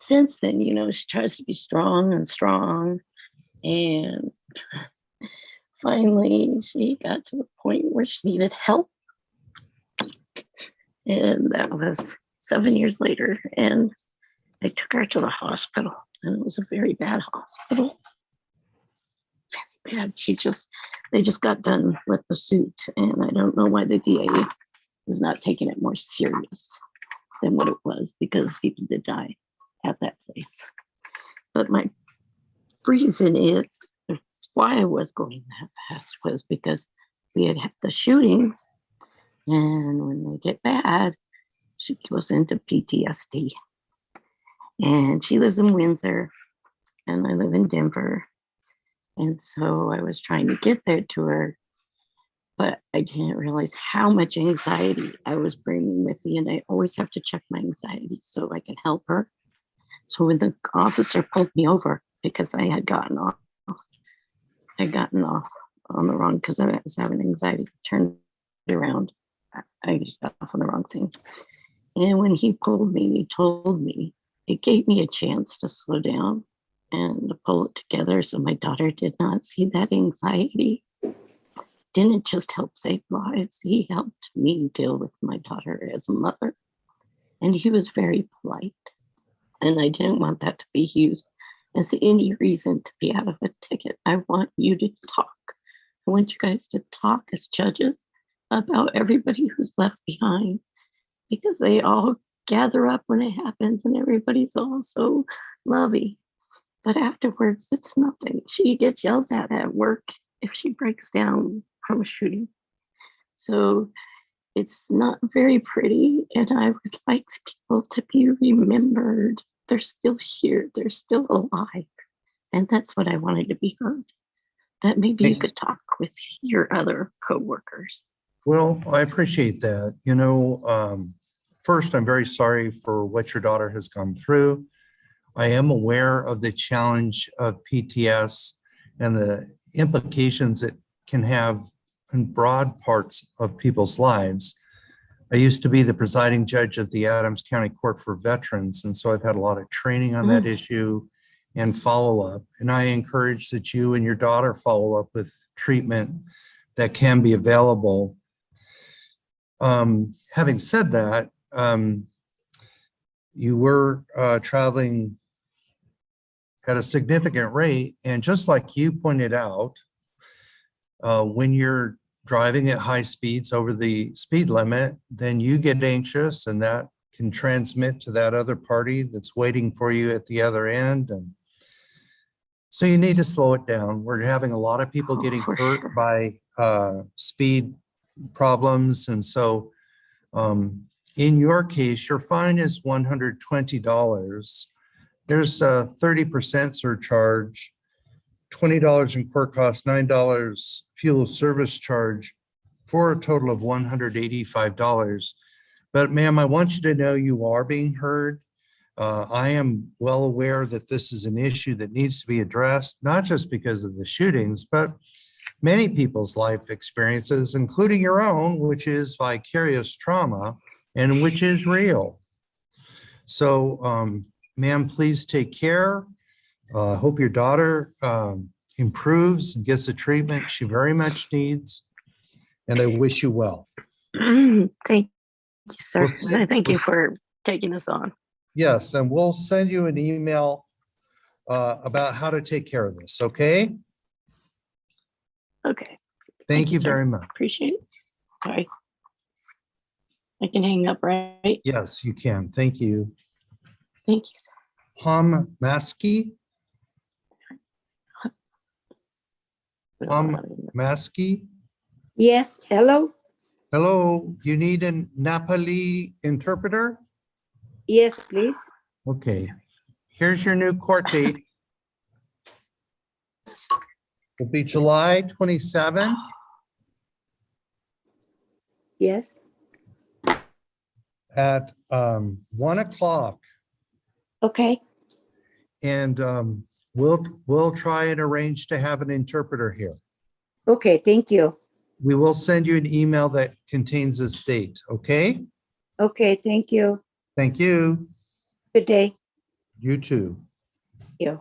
B: since then, she tries to be strong, and finally she got to the point where she needed help. And that was 7 years later. And I took her to the hospital, and it was a very bad hospital. Very bad. They just got done with the suit, and I don't know why the DA is not taking it more serious than what it was, because people did die at that place. But my reason is why I was going that fast was because we had the shootings, and when they get bad, she goes into PTSD. And she lives in Windsor, and I live in Denver. And so I was trying to get there to her, but I didn't realize how much anxiety I was bringing with me. And I always have to check my anxiety so I can help her. So when the officer pulled me over, because I had gotten off on the wrong, because I was having anxiety, turned around. I just got off on the wrong thing. And when he pulled me, he told me, it gave me a chance to slow down and to pull it together so my daughter did not see that anxiety. Didn't just help save lives, he helped me deal with my daughter as a mother. And he was very polite. And I didn't want that to be used as any reason to be out of a ticket. I want you to talk. I want you guys to talk as judges about everybody who's left behind, because they all gather up when it happens and everybody's all so lovey. But afterwards, it's nothing. She gets yelled at work if she breaks down from a shooting. So it's not very pretty. And I would like people to be remembered. They're still here. They're still alive. And that's what I wanted to be heard. That maybe you could talk with your other coworkers.
C: Well, I appreciate that. First, I'm very sorry for what your daughter has gone through. I am aware of the challenge of PTS and the implications it can have in broad parts of people's lives. I used to be the presiding judge of the Adams County Court for Veterans, and so I've had a lot of training on that issue and follow-up. And I encourage that you and your daughter follow up with treatment that can be available. Having said that, you were traveling at a significant rate, and just like you pointed out, when you're driving at high speeds over the speed limit, then you get anxious, and that can transmit to that other party that's waiting for you at the other end. And so you need to slow it down. We're having a lot of people getting
B: for
C: hurt
B: sure.
C: by speed problems. And so in your case, your fine is $120. There's a 30% surcharge, $20 in court costs, $9 fuel service charge, for a total of $185. But ma'am, I want you to know you are being heard. I am well aware that this is an issue that needs to be addressed, not just because of the shootings, but many people's life experiences, including your own, which is vicarious trauma and which is real. So, ma'am, please take care. Hope your daughter improves and gets the treatment she very much needs. And I wish you well.
B: Thank you, sir.
C: We'll
B: And I thank you
C: we'll-
B: for taking this on.
C: Yes, and we'll send you an email about how to take care of this, okay?
B: Okay,
C: Thank
B: you,
C: you
B: sir.
C: very much.
B: appreciate it. Sorry. I can hang up, right?
C: Yes, you can. Thank you.
B: Thank you, sir.
C: Pom Maskey, Maskey.
K: Yes, hello?
C: Hello, you need a Nepali interpreter?
K: Yes, please.
C: Okay, here's your new court date. Will be July 27
K: Yes,
C: at 1 o'clock.
K: okay,
C: And we'll try and arrange to have an interpreter here.
K: okay, thank you.
C: We will send you an email that contains this date, okay?
K: Okay, thank you.
C: Thank you.
K: Good day.
C: You too.
K: You.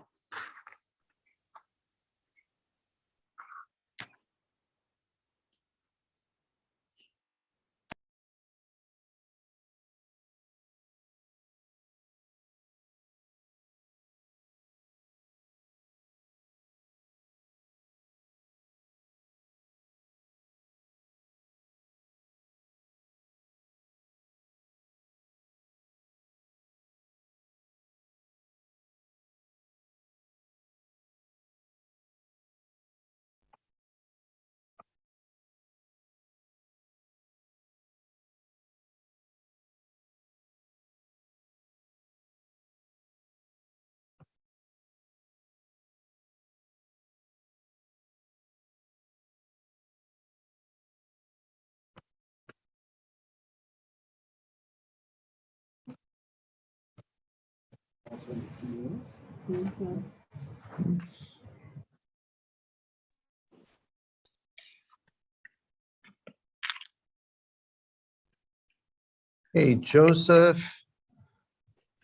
C: Hey, Joseph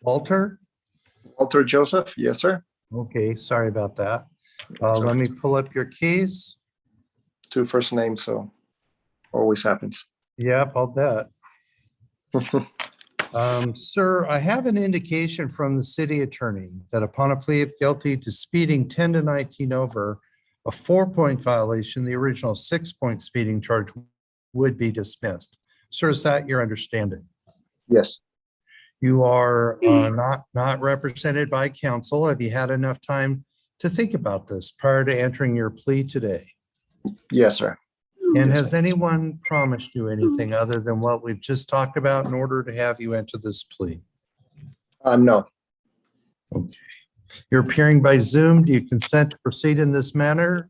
C: Walter.
D: Walter Joseph, yes, sir.
C: Okay, sorry about that. Let me pull up your case.
D: Two first names, so always happens.
C: Yep, I'll bet. Sir, I have an indication from the city attorney that upon a plea of guilty to speeding 10 to 19 over, a 4-point violation, the original 6-point speeding charge would be dismissed. Sir, is that your understanding?
D: Yes,
C: You are not represented by counsel. Have you had enough time to think about this prior to entering your plea today?
D: yes, sir.
C: And
D: Yes,
C: has anyone promised you anything other than what we've just talked about in order to have you enter this plea?
D: No,
C: Okay. You're appearing by Zoom. Do you consent to proceed in this manner?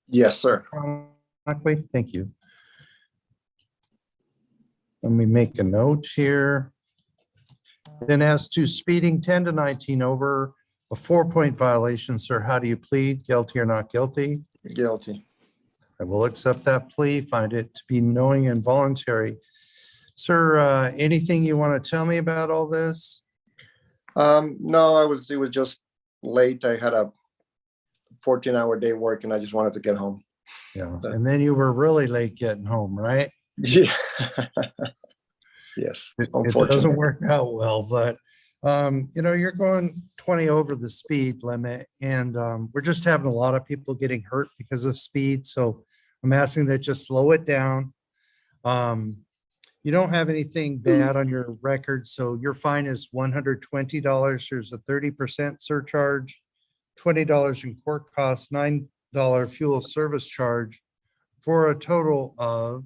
D: yes, sir.
C: Electronically? Thank you. Let me make a note here. Then as to speeding 10 to 19 over, a 4-point violation, sir, how do you plead? Guilty or not guilty?
D: Guilty.
C: I will accept that plea, find it to be knowing and voluntary. Sir, anything you want to tell me about all this?
D: No, it was just late. I had a 14-hour day work and I just wanted to get home.
C: Yeah, and then you were really late getting home, right?
D: Yeah. Yes,
C: It doesn't
D: unfortunately.
C: work out well, but you're going 20 over the speed limit, and we're just having a lot of people getting hurt because of speed. So I'm asking that just slow it down. You don't have anything bad on your record, so your fine is $120. There's a 30% surcharge, $20 in court costs, $9 fuel service charge, for a total of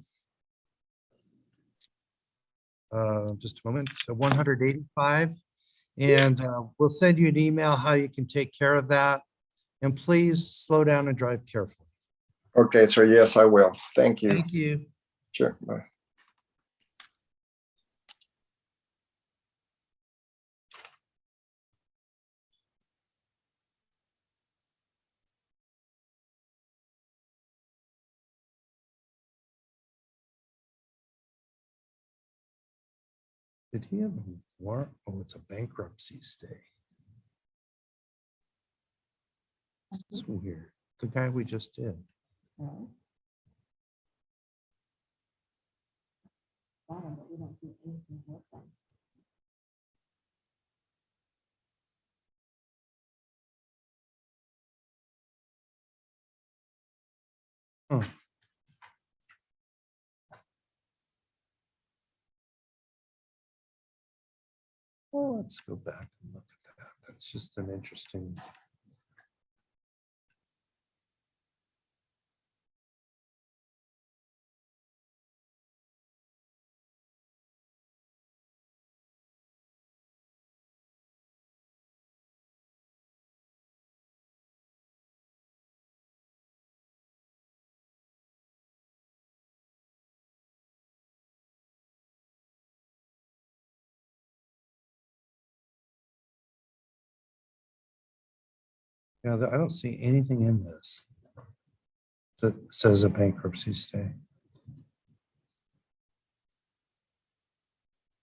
C: just a moment, so 185. And we'll send you an email how you can take care of that. And please slow down and drive carefully.
D: Okay, sir. Yes, I will. Thank you.
C: Thank you.
D: Sure. Bye.
C: Did he have a warrant? Oh, it's a bankruptcy stay. This is weird. The guy we just did.
H: No. Bottom, but we don't do anything with them.
C: Well, let's go back and look at that. That's just an interesting. Yeah, I don't see anything in this that says a bankruptcy stay.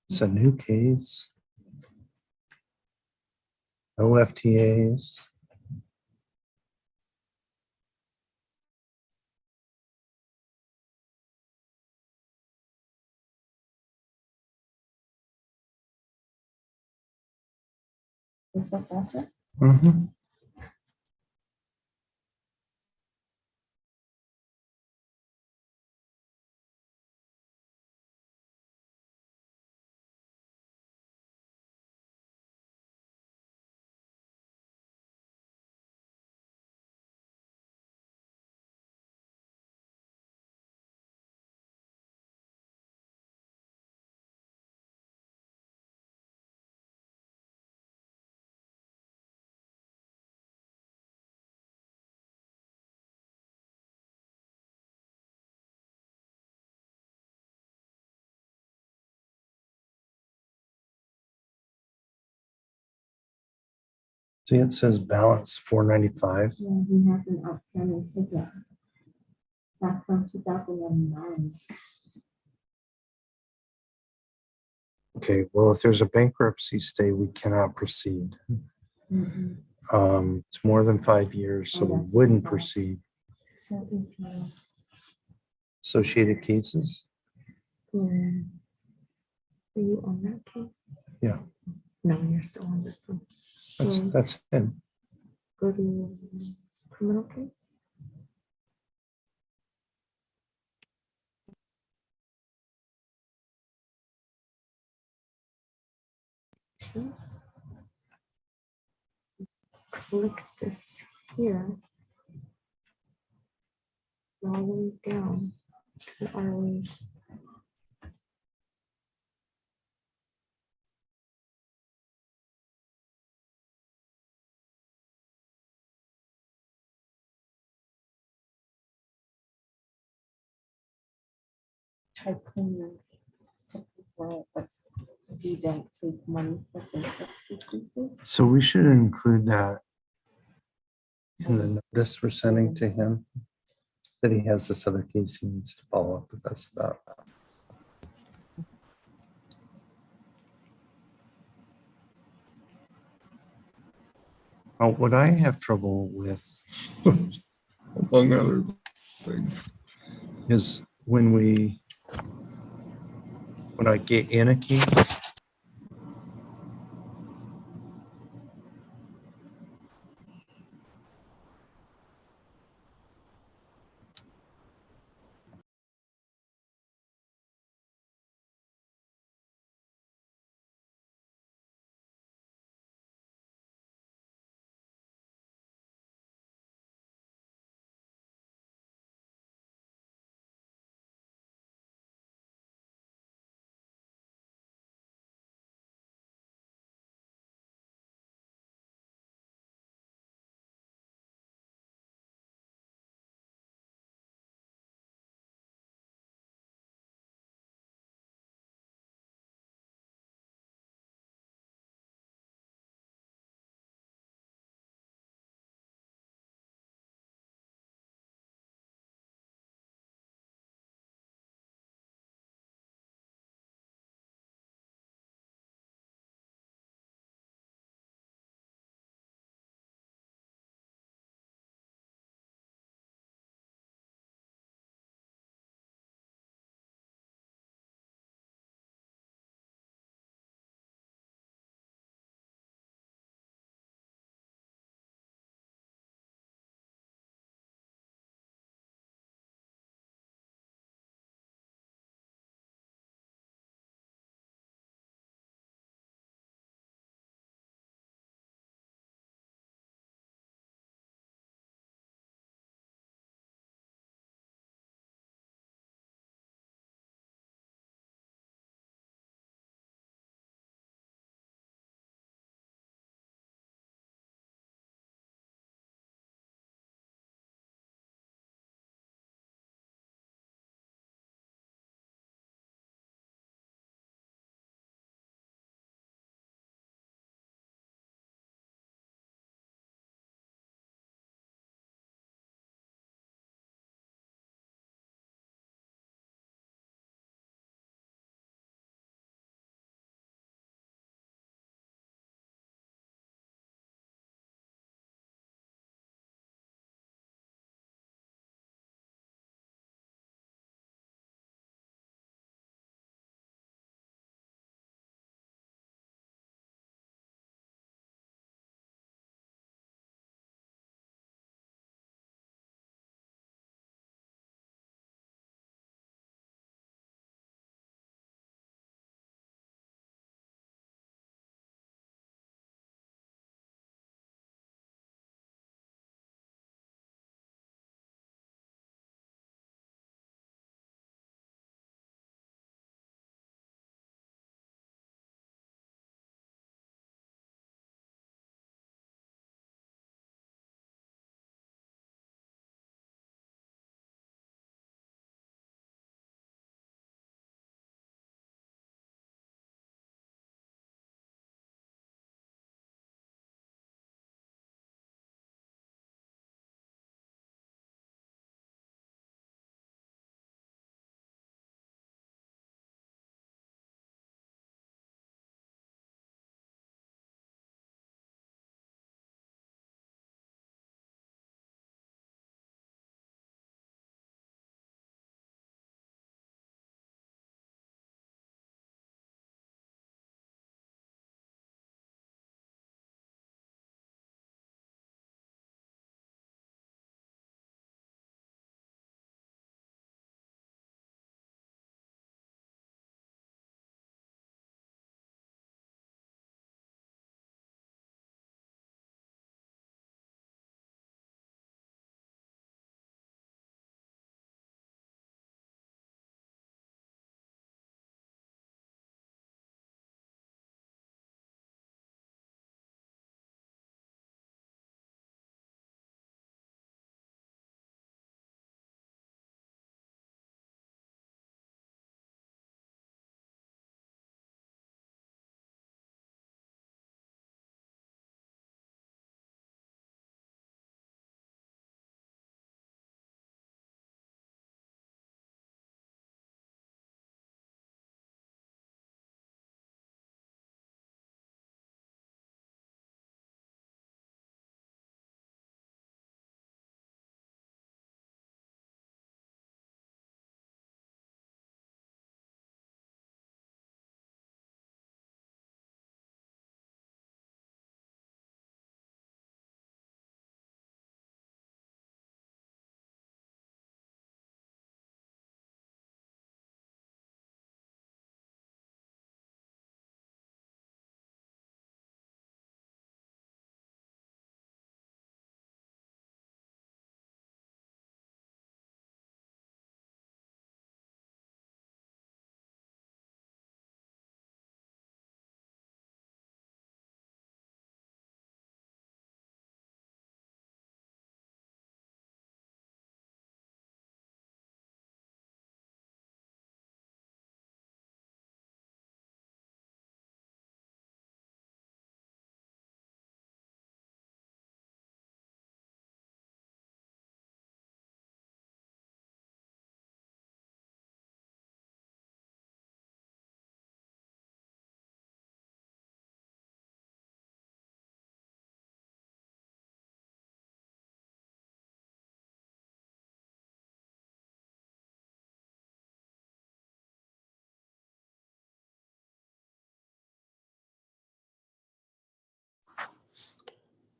C: It's a new case. No FTAs.
H: Is that better?
C: Mhm. See, it says balance 495.
H: Yeah, he has an outstanding ticket back from 2009.
C: Okay, well, if there's a bankruptcy stay, we cannot proceed. It's more than 5 years, so we wouldn't proceed.
H: So if you,
C: Associated cases?
H: were you on that case?
C: Yeah.
H: No, you're still on this one. So
C: That's him.
H: go to criminal case. Case. Click this here. All the way down to ROEs. Try cleaning to for, but we don't take money for benefit decreases.
C: So we should include that in the notice we're sending to him, that he has this other case he needs to follow up with us about. What I have trouble with, among other things, is when I get in a case,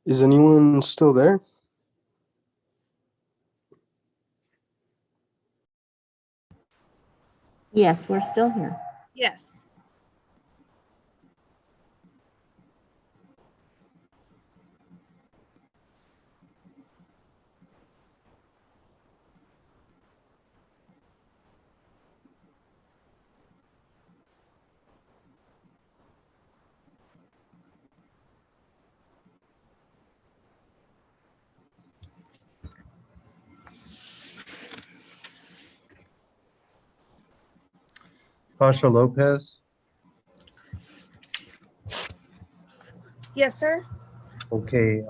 L: Is anyone still there?
H: Yes, we're still here.
J: Yes.
C: Pasha Lopez.
J: Yes, sir.
C: Okay,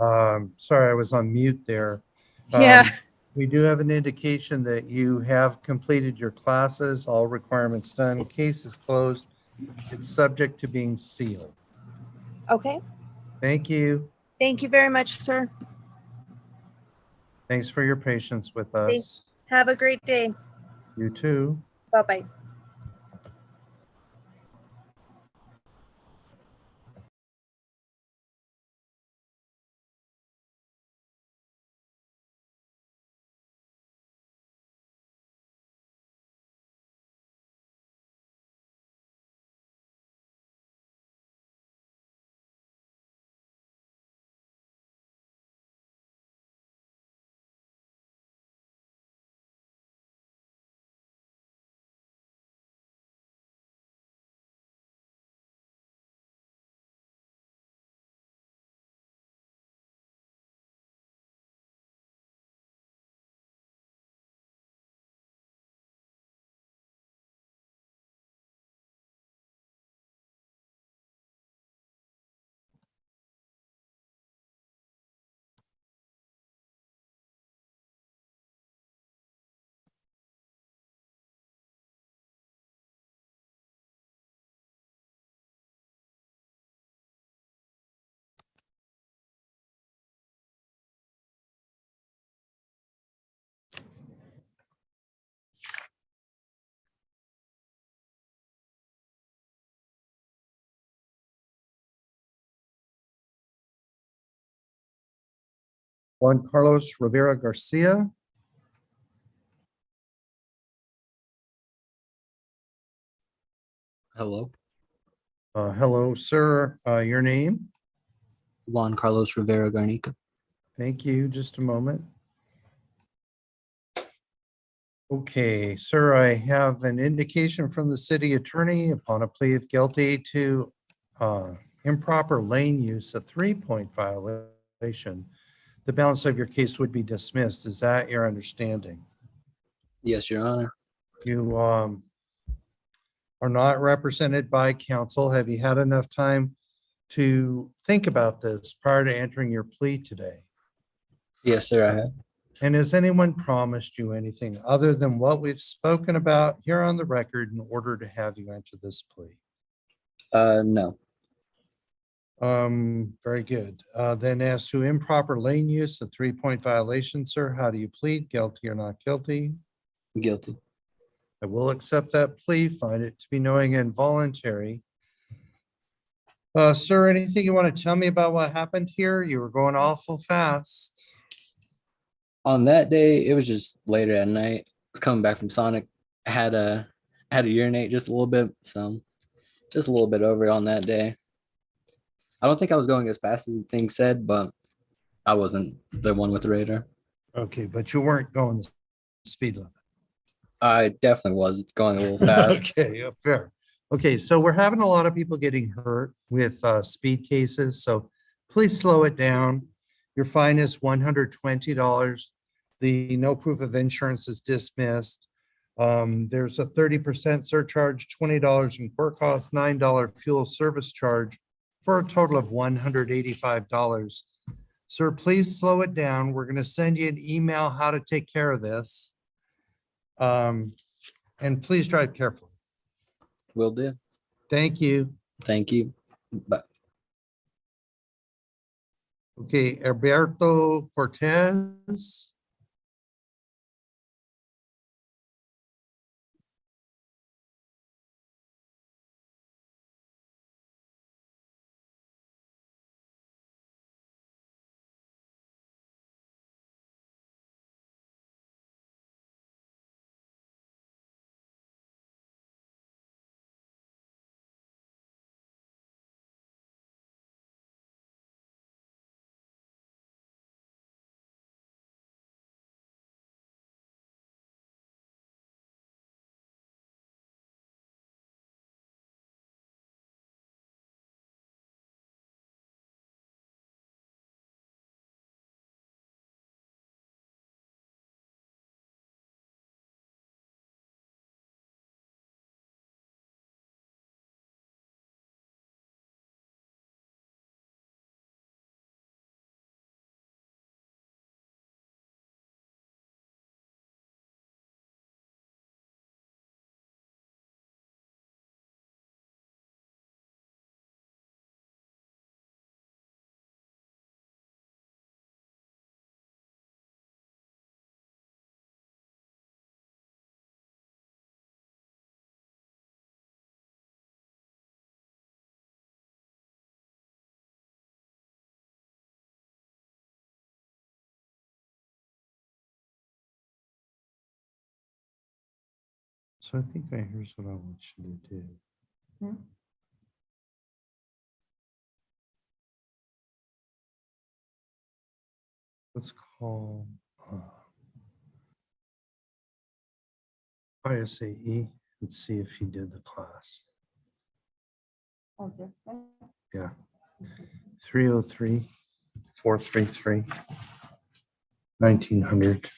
C: sorry, I was on mute there.
J: Yeah.
C: We do have an indication that you have completed your classes, all requirements done, case is closed. It's subject to being sealed.
J: Okay.
C: Thank you.
J: Thank you very much, sir.
C: Thanks for your patience with us.
J: Have a great day.
C: You too.
J: Bye-bye.
C: Juan Carlos Rivera Garcia.
M: Hello,
C: Hello, sir. Your name?
M: Juan Carlos Rivera Garnica.
C: Thank you. Just a moment. Okay, sir, I have an indication from the city attorney upon a plea of guilty to improper lane use, a 3-point violation. The balance of your case would be dismissed. Is that your understanding?
M: Yes, Your Honor.
C: You are not represented by counsel. Have you had enough time to think about this prior to entering your plea today?
M: Yes, sir, I have.
C: And has anyone promised you anything other than what we've spoken about here on the record in order to have you enter this plea?
M: No.
C: Very good. Then as to improper lane use, a 3-point violation, sir, how do you plead? Guilty or not guilty?
M: Guilty.
C: I will accept that plea, find it to be knowing and voluntary. Sir, anything you want to tell me about what happened here? You were going awful fast.
M: On that day, it was just later at night. I was coming back from Sonic. I had to urinate just a little bit, so just a little bit over on that day. I don't think I was going as fast as the thing said, but I wasn't the one with the radar.
C: Okay, but you weren't going the speed limit.
M: I definitely was going a little fast.
C: Okay, fair. Okay, so we're having a lot of people getting hurt with speed cases, so please slow it down. Your fine is $120. The no proof of insurance is dismissed. There's a 30% surcharge, $20 in court costs, $9 fuel service charge for a total of $185. Sir, please slow it down. We're going to send you an email how to take care of this. And please drive carefully.
M: Will do.
C: Thank you.
M: Thank you. Bye.
C: Okay, Alberto Cortez. So I think here's what I want you to do.
H: Hmm?
C: Let's call ISAE and see if he did the class.
H: Oh, this guy?
C: Yeah. 303 433 1900.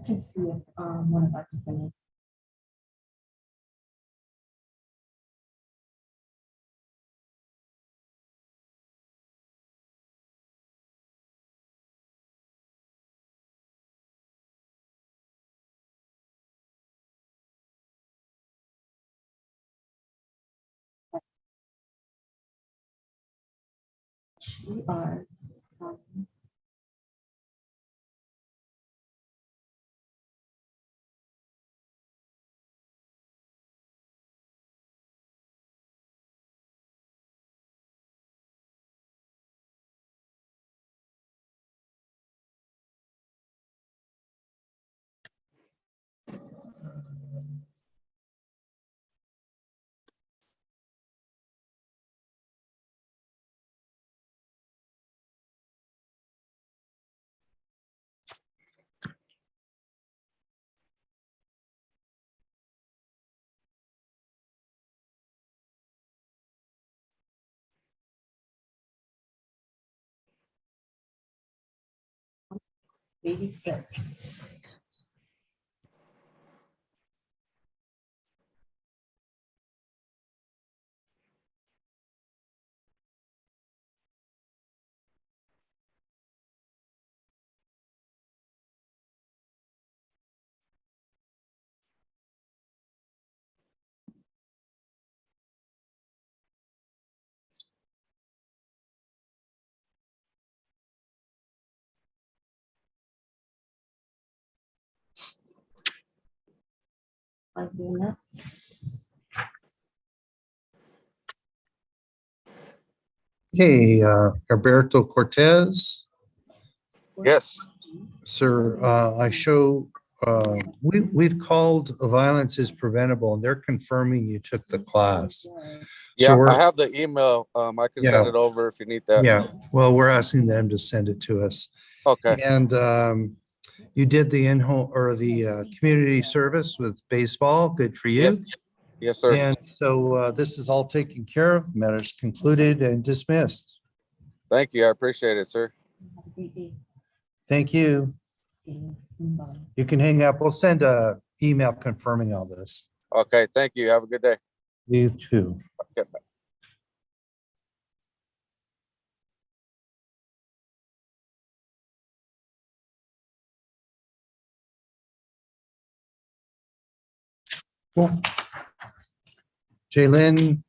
H: To see if, one of our companies. We are. Sorry. '86. Like doing that.
C: Okay, Alberto Cortez.
L: Yes.
C: Sir, I show, we've called Violence is Preventable and they're confirming you took the class.
L: Yeah,
C: So
L: I have the email. I can
C: Yeah.
L: send it over if you need that.
C: yeah, well, we're asking them to send it to us.
L: Okay.
C: And you did the in-home or the community service with baseball. Good for you.
L: Yes. Yes, sir.
C: And so this is all taken care of, matters concluded and dismissed.
L: Thank you. I appreciate it, sir.
H: Have a great day.
C: Thank you.
H: Thanks. Bye.
C: You can hang up. We'll send a email confirming all this.
L: Okay. Thank you. Have a good day.
C: You too.
L: Okay. Bye.
C: Cool. Jalen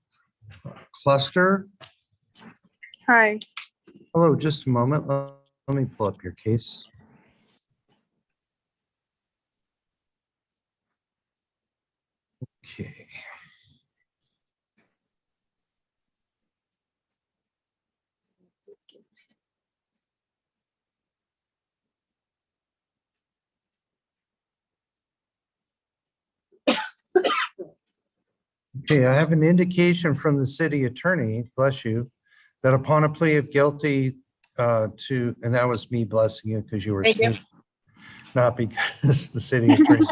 C: Cluster.
N: Hi.
C: Hello, just a moment. Let me pull up your case. Okay. Okay, I have an indication from the city attorney, bless you, that upon a plea of guilty to, and that was me blessing you because you were
N: Thank you.
C: sneaking, not because the city attorney.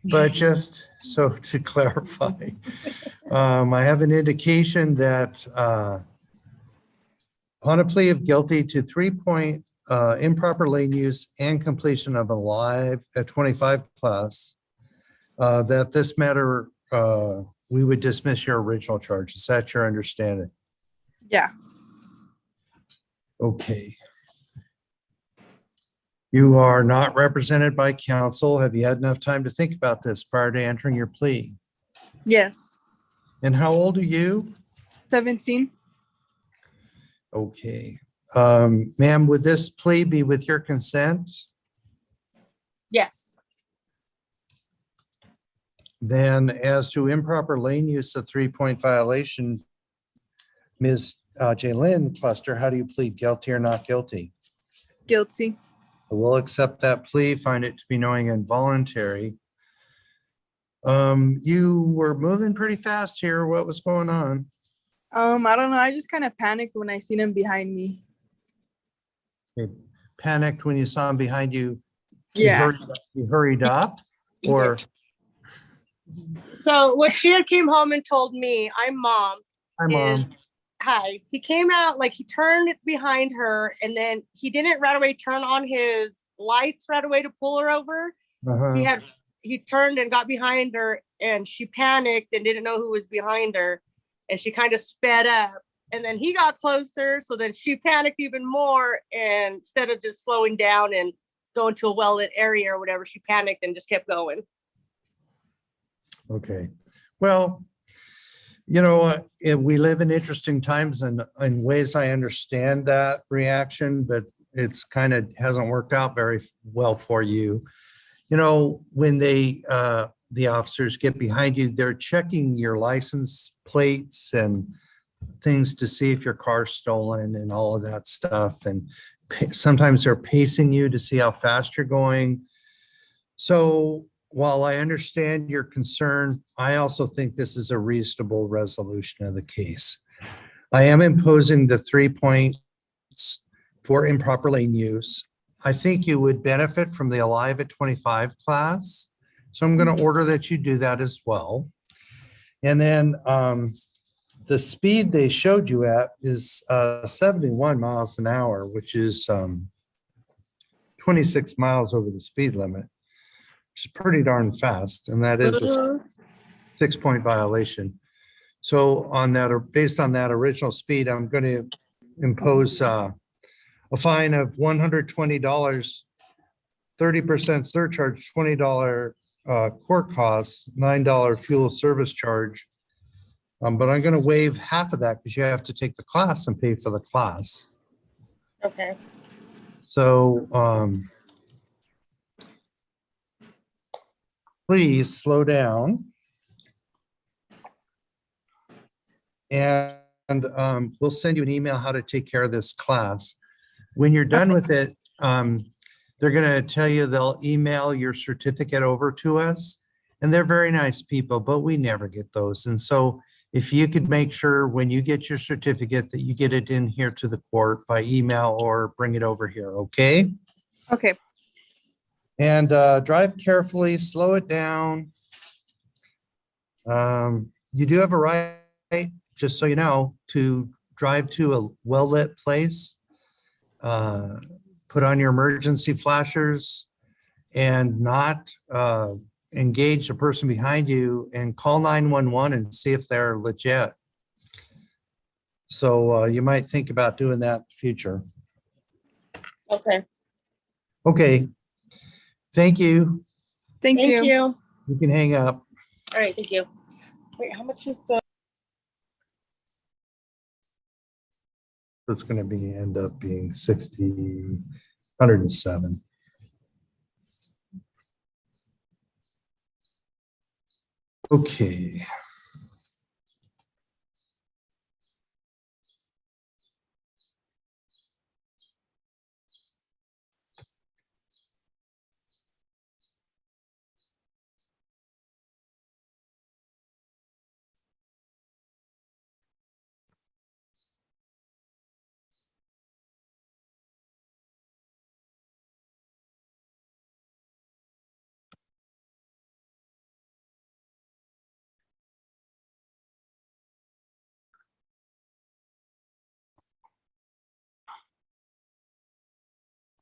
C: But just so to clarify, I have an indication that upon a plea of guilty to 3-point improper lane use and completion of a live at 25 plus, that this matter, we would dismiss your original charge. Is that your understanding?
N: Yeah.
C: Okay. You are not represented by counsel. Have you had enough time to think about this prior to entering your plea?
N: Yes.
C: And how old are you?
N: 17.
C: Okay. Ma'am, would this plea be with your consent?
N: Yes.
C: Then as to improper lane use, a 3-point violation, Ms. Jalen Cluster, how do you plead, guilty or not guilty?
N: Guilty.
C: I will accept that plea, find it to be knowing and voluntary. You were moving pretty fast here. What was going on?
N: I don't know. I just kind of panicked when I seen him behind me.
C: You panicked when you saw him behind you?
N: Yeah.
C: You hurried up? Or,
O: So what she had came home and told me, I'm mom.
C: hi, Mom.
O: Hi. He came out, like he turned behind her and then he didn't right away turn on his lights right away to pull her over.
C: Uh-huh.
O: He turned and got behind her and she panicked and didn't know who was behind her. And she kind of sped up and then he got closer. So then she panicked even more. And instead of just slowing down and going to a well-lit area or whatever, she panicked and just kept going.
C: Okay. Well, you know, we live in interesting times and in ways I understand that reaction, but it's kind of hasn't worked out very well for you. You know, when the officers get behind you, they're checking your license plates and things to see if your car's stolen and all of that stuff. And sometimes they're pacing you to see how fast you're going. So while I understand your concern, I also think this is a reasonable resolution of the case. I am imposing the 3 points for improper lane use. I think you would benefit from the Alive at 25 class. So I'm going to order that you do that as well. And then the speed they showed you at is 71 miles an hour, which is 26 miles over the speed limit, which is pretty darn fast. And that is a 6-point violation. So on that, or based on that original speed, I'm going to impose a fine of $120, 30% surcharge, $20 court costs, $9 fuel service charge. But I'm going to waive half of that because you have to take the class and pay for the class.
O: Okay.
C: So please slow down. And we'll send you an email how to take care of this class. When you're done with it, they're going to tell you they'll email your certificate over to us. And they're very nice people, but we never get those. And so if you could make sure when you get your certificate that you get it in here to the court by email or bring it over here, okay?
N: Okay.
C: And drive carefully, slow it down. You do have a right, just so you know, to drive to a well-lit place. Put on your emergency flashers and not engage the person behind you and call 911 and see if they're legit. So you might think about doing that in the future.
O: Okay.
C: Okay. Thank you.
N: Thank you.
O: You.
C: You can hang up.
O: All right. Thank you. Wait, how much is the?
C: It's going to be end up being 107. Okay.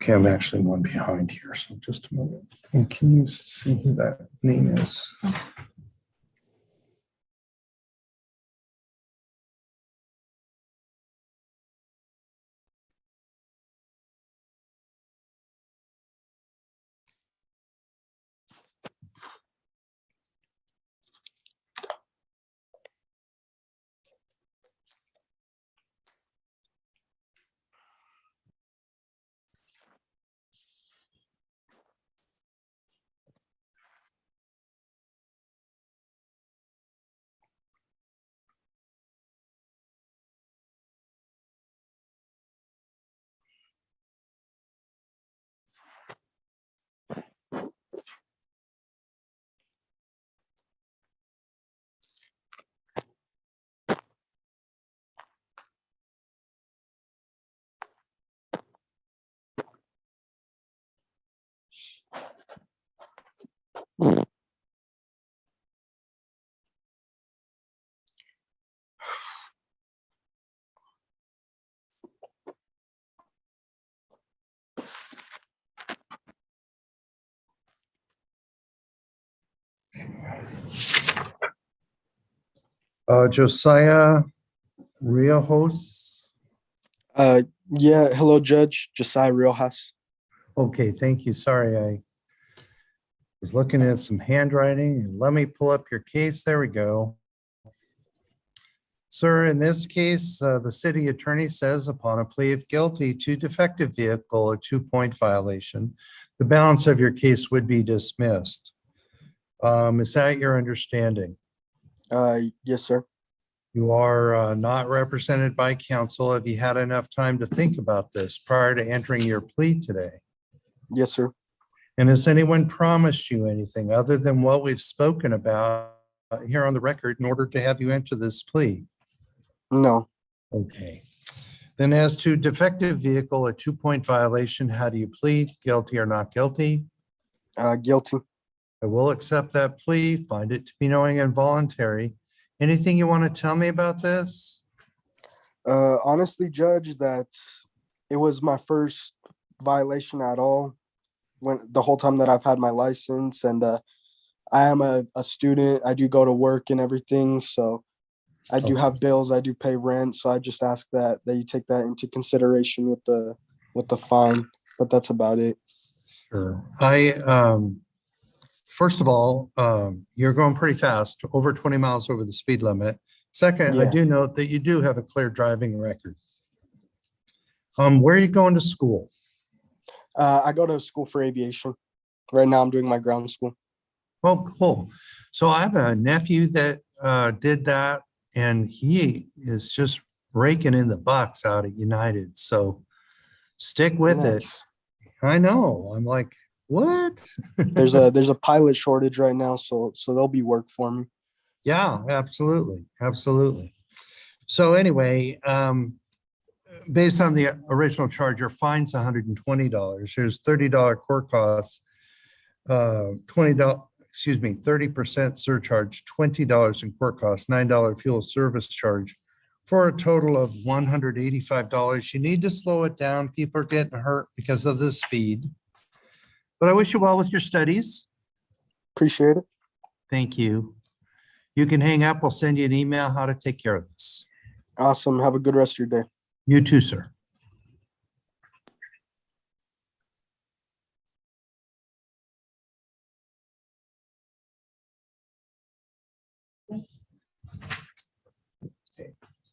C: Okay, I'm actually one behind here, so just a moment. And can you see who that name is? Josiah Riojos.
P: Yeah, hello, Judge Josiah Riojas.
C: Okay, thank you. Sorry, I was looking at some handwriting and let me pull up your case. There we go. Sir, in this case, the city attorney says upon a plea of guilty to defective vehicle, a 2-point violation, the balance of your case would be dismissed. Is that your understanding?
P: Yes, sir.
C: You are not represented by counsel. Have you had enough time to think about this prior to entering your plea today?
P: Yes, sir.
C: And has anyone promised you anything other than what we've spoken about here on the record in order to have you enter this plea?
P: No.
C: Okay. Then as to defective vehicle, a 2-point violation, how do you plead? Guilty or not guilty?
P: Guilty.
C: I will accept that plea, find it to be knowing and voluntary. Anything you want to tell me about this?
P: Honestly, Judge, that it was my first violation at all when the whole time that I've had my license, and I am a student. I do go to work and everything, so I do have bills. I do pay rent, so I just ask that you take that into consideration with the fine. But that's about it.
C: Sure. First of all, you're going pretty fast, over 20 miles over the speed limit. Second, I
P: Yeah.
C: do note that you do have a clear driving record. Where are you going to school?
P: I go to school for aviation. Right now, I'm doing my ground school.
C: Oh, cool. So I have a nephew that did that, and he is just raking in the bucks out at United. So stick with it.
P: Nice.
C: I know. I'm like, what?
P: There's a pilot shortage right now, so there'll be work for me.
C: Yeah, absolutely. Absolutely. So anyway, based on the original charge, your fine's $120. There's $30 court costs, $30% surcharge, $20 in court costs, $9 fuel service charge, for a total of $185. You need to slow it down. People are getting hurt because of the speed. But I wish you well with your studies.
P: Appreciate it.
C: Thank you. You can hang up. We'll send you an email how to take care of this.
P: Awesome. Have a good rest of your day.
C: You too, sir.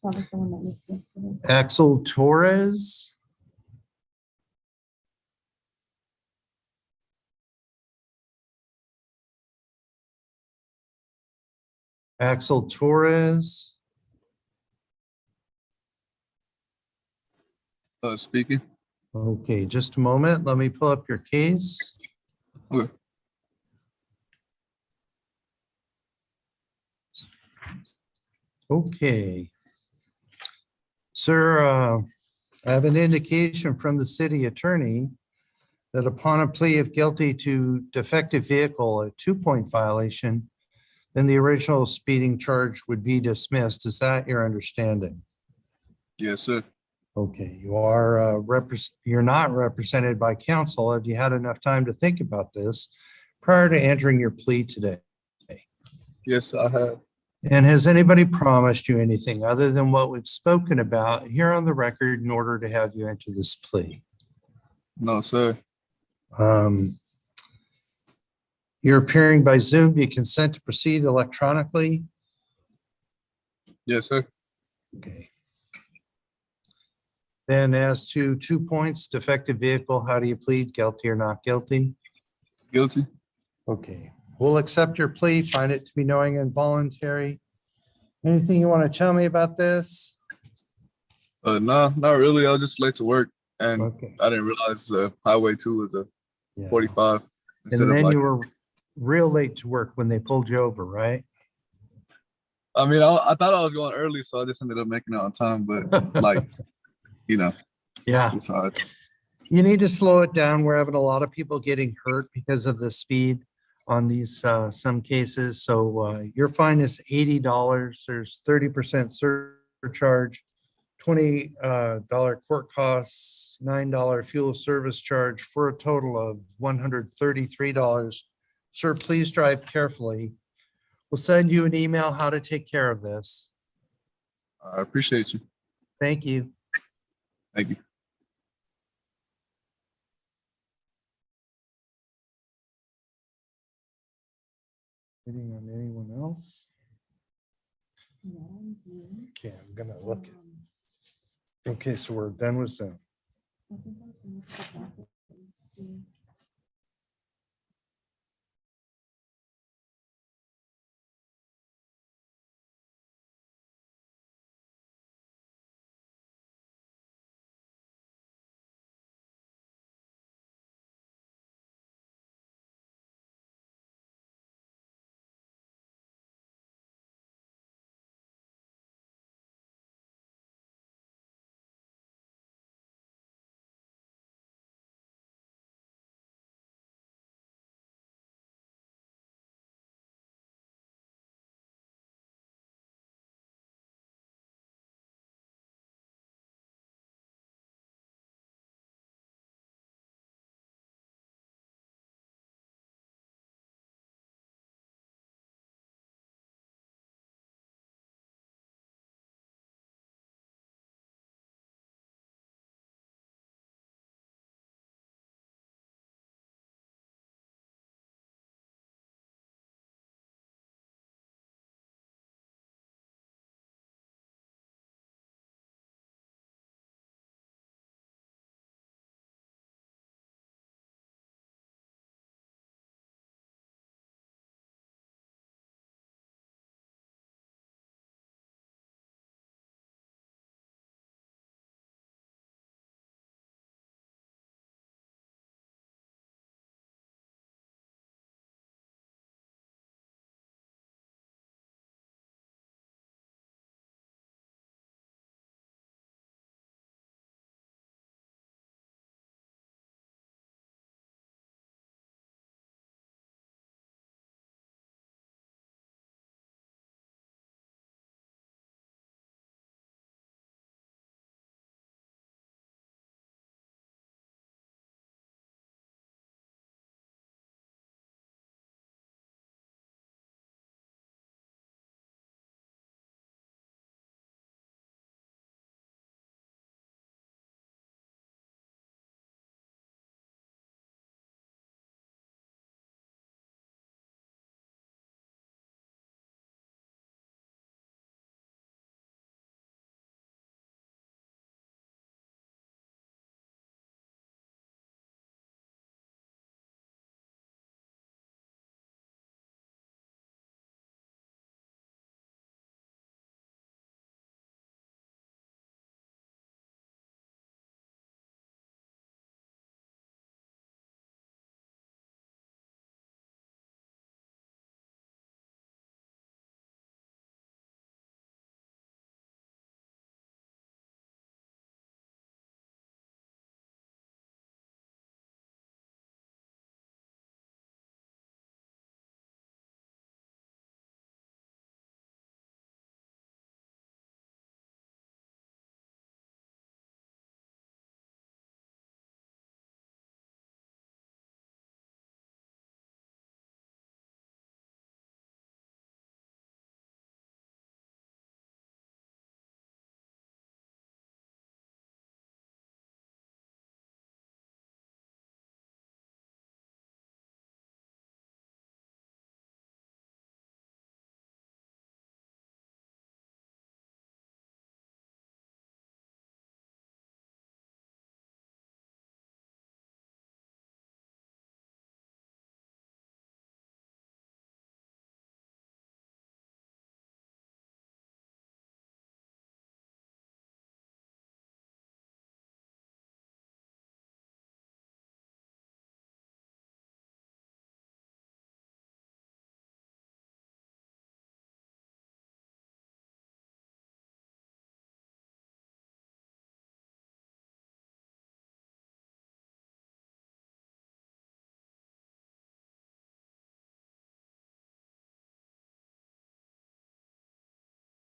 H: That was the one that missed yesterday.
C: Axel Torres. Axel Torres.
L: Speaking.
C: Okay, just a moment. Let me pull up your case.
L: Okay.
C: Okay. Sir, I have an indication from the city attorney that upon a plea of guilty to defective vehicle, a 2-point violation, then the original speeding charge would be dismissed. Is that your understanding?
L: Yes, sir.
C: Okay, you are you're not represented by counsel. Have you had enough time to think about this prior to entering your plea today?
L: Yes, I have.
C: And has anybody promised you anything other than what we've spoken about here on the record in order to have you enter this plea?
L: No, sir.
C: You're appearing by Zoom. Do you consent to proceed electronically?
L: Yes, sir.
C: Okay. Then as to 2 points, defective vehicle, how do you plead? Guilty or not guilty?
L: Guilty.
C: Okay, we'll accept your plea, find it to be knowing and voluntary. Anything you want to tell me about this?
L: No, not really. I was just late to work, and
C: Okay.
L: I didn't realize Highway 2 was a
C: Yeah.
L: 45 instead
C: And
L: of
C: then
L: like.
C: you were real late to work when they pulled you over, right?
L: I mean, I thought I was going early, so I just ended up making it on time. But like,
C: Yeah.
L: it's hard.
C: You need to slow it down. We're having a lot of people getting hurt because of the speed on these some cases. So your fine is $80. There's 30% surcharge, $20 court costs, $9 fuel service charge for a total of $133. Sir, please drive carefully. We'll send you an email how to take care of this.
L: I appreciate you.
C: Thank you.
L: Thank you.
C: Waiting on anyone else? Okay, I'm gonna look at. Okay, so we're done with Zoom.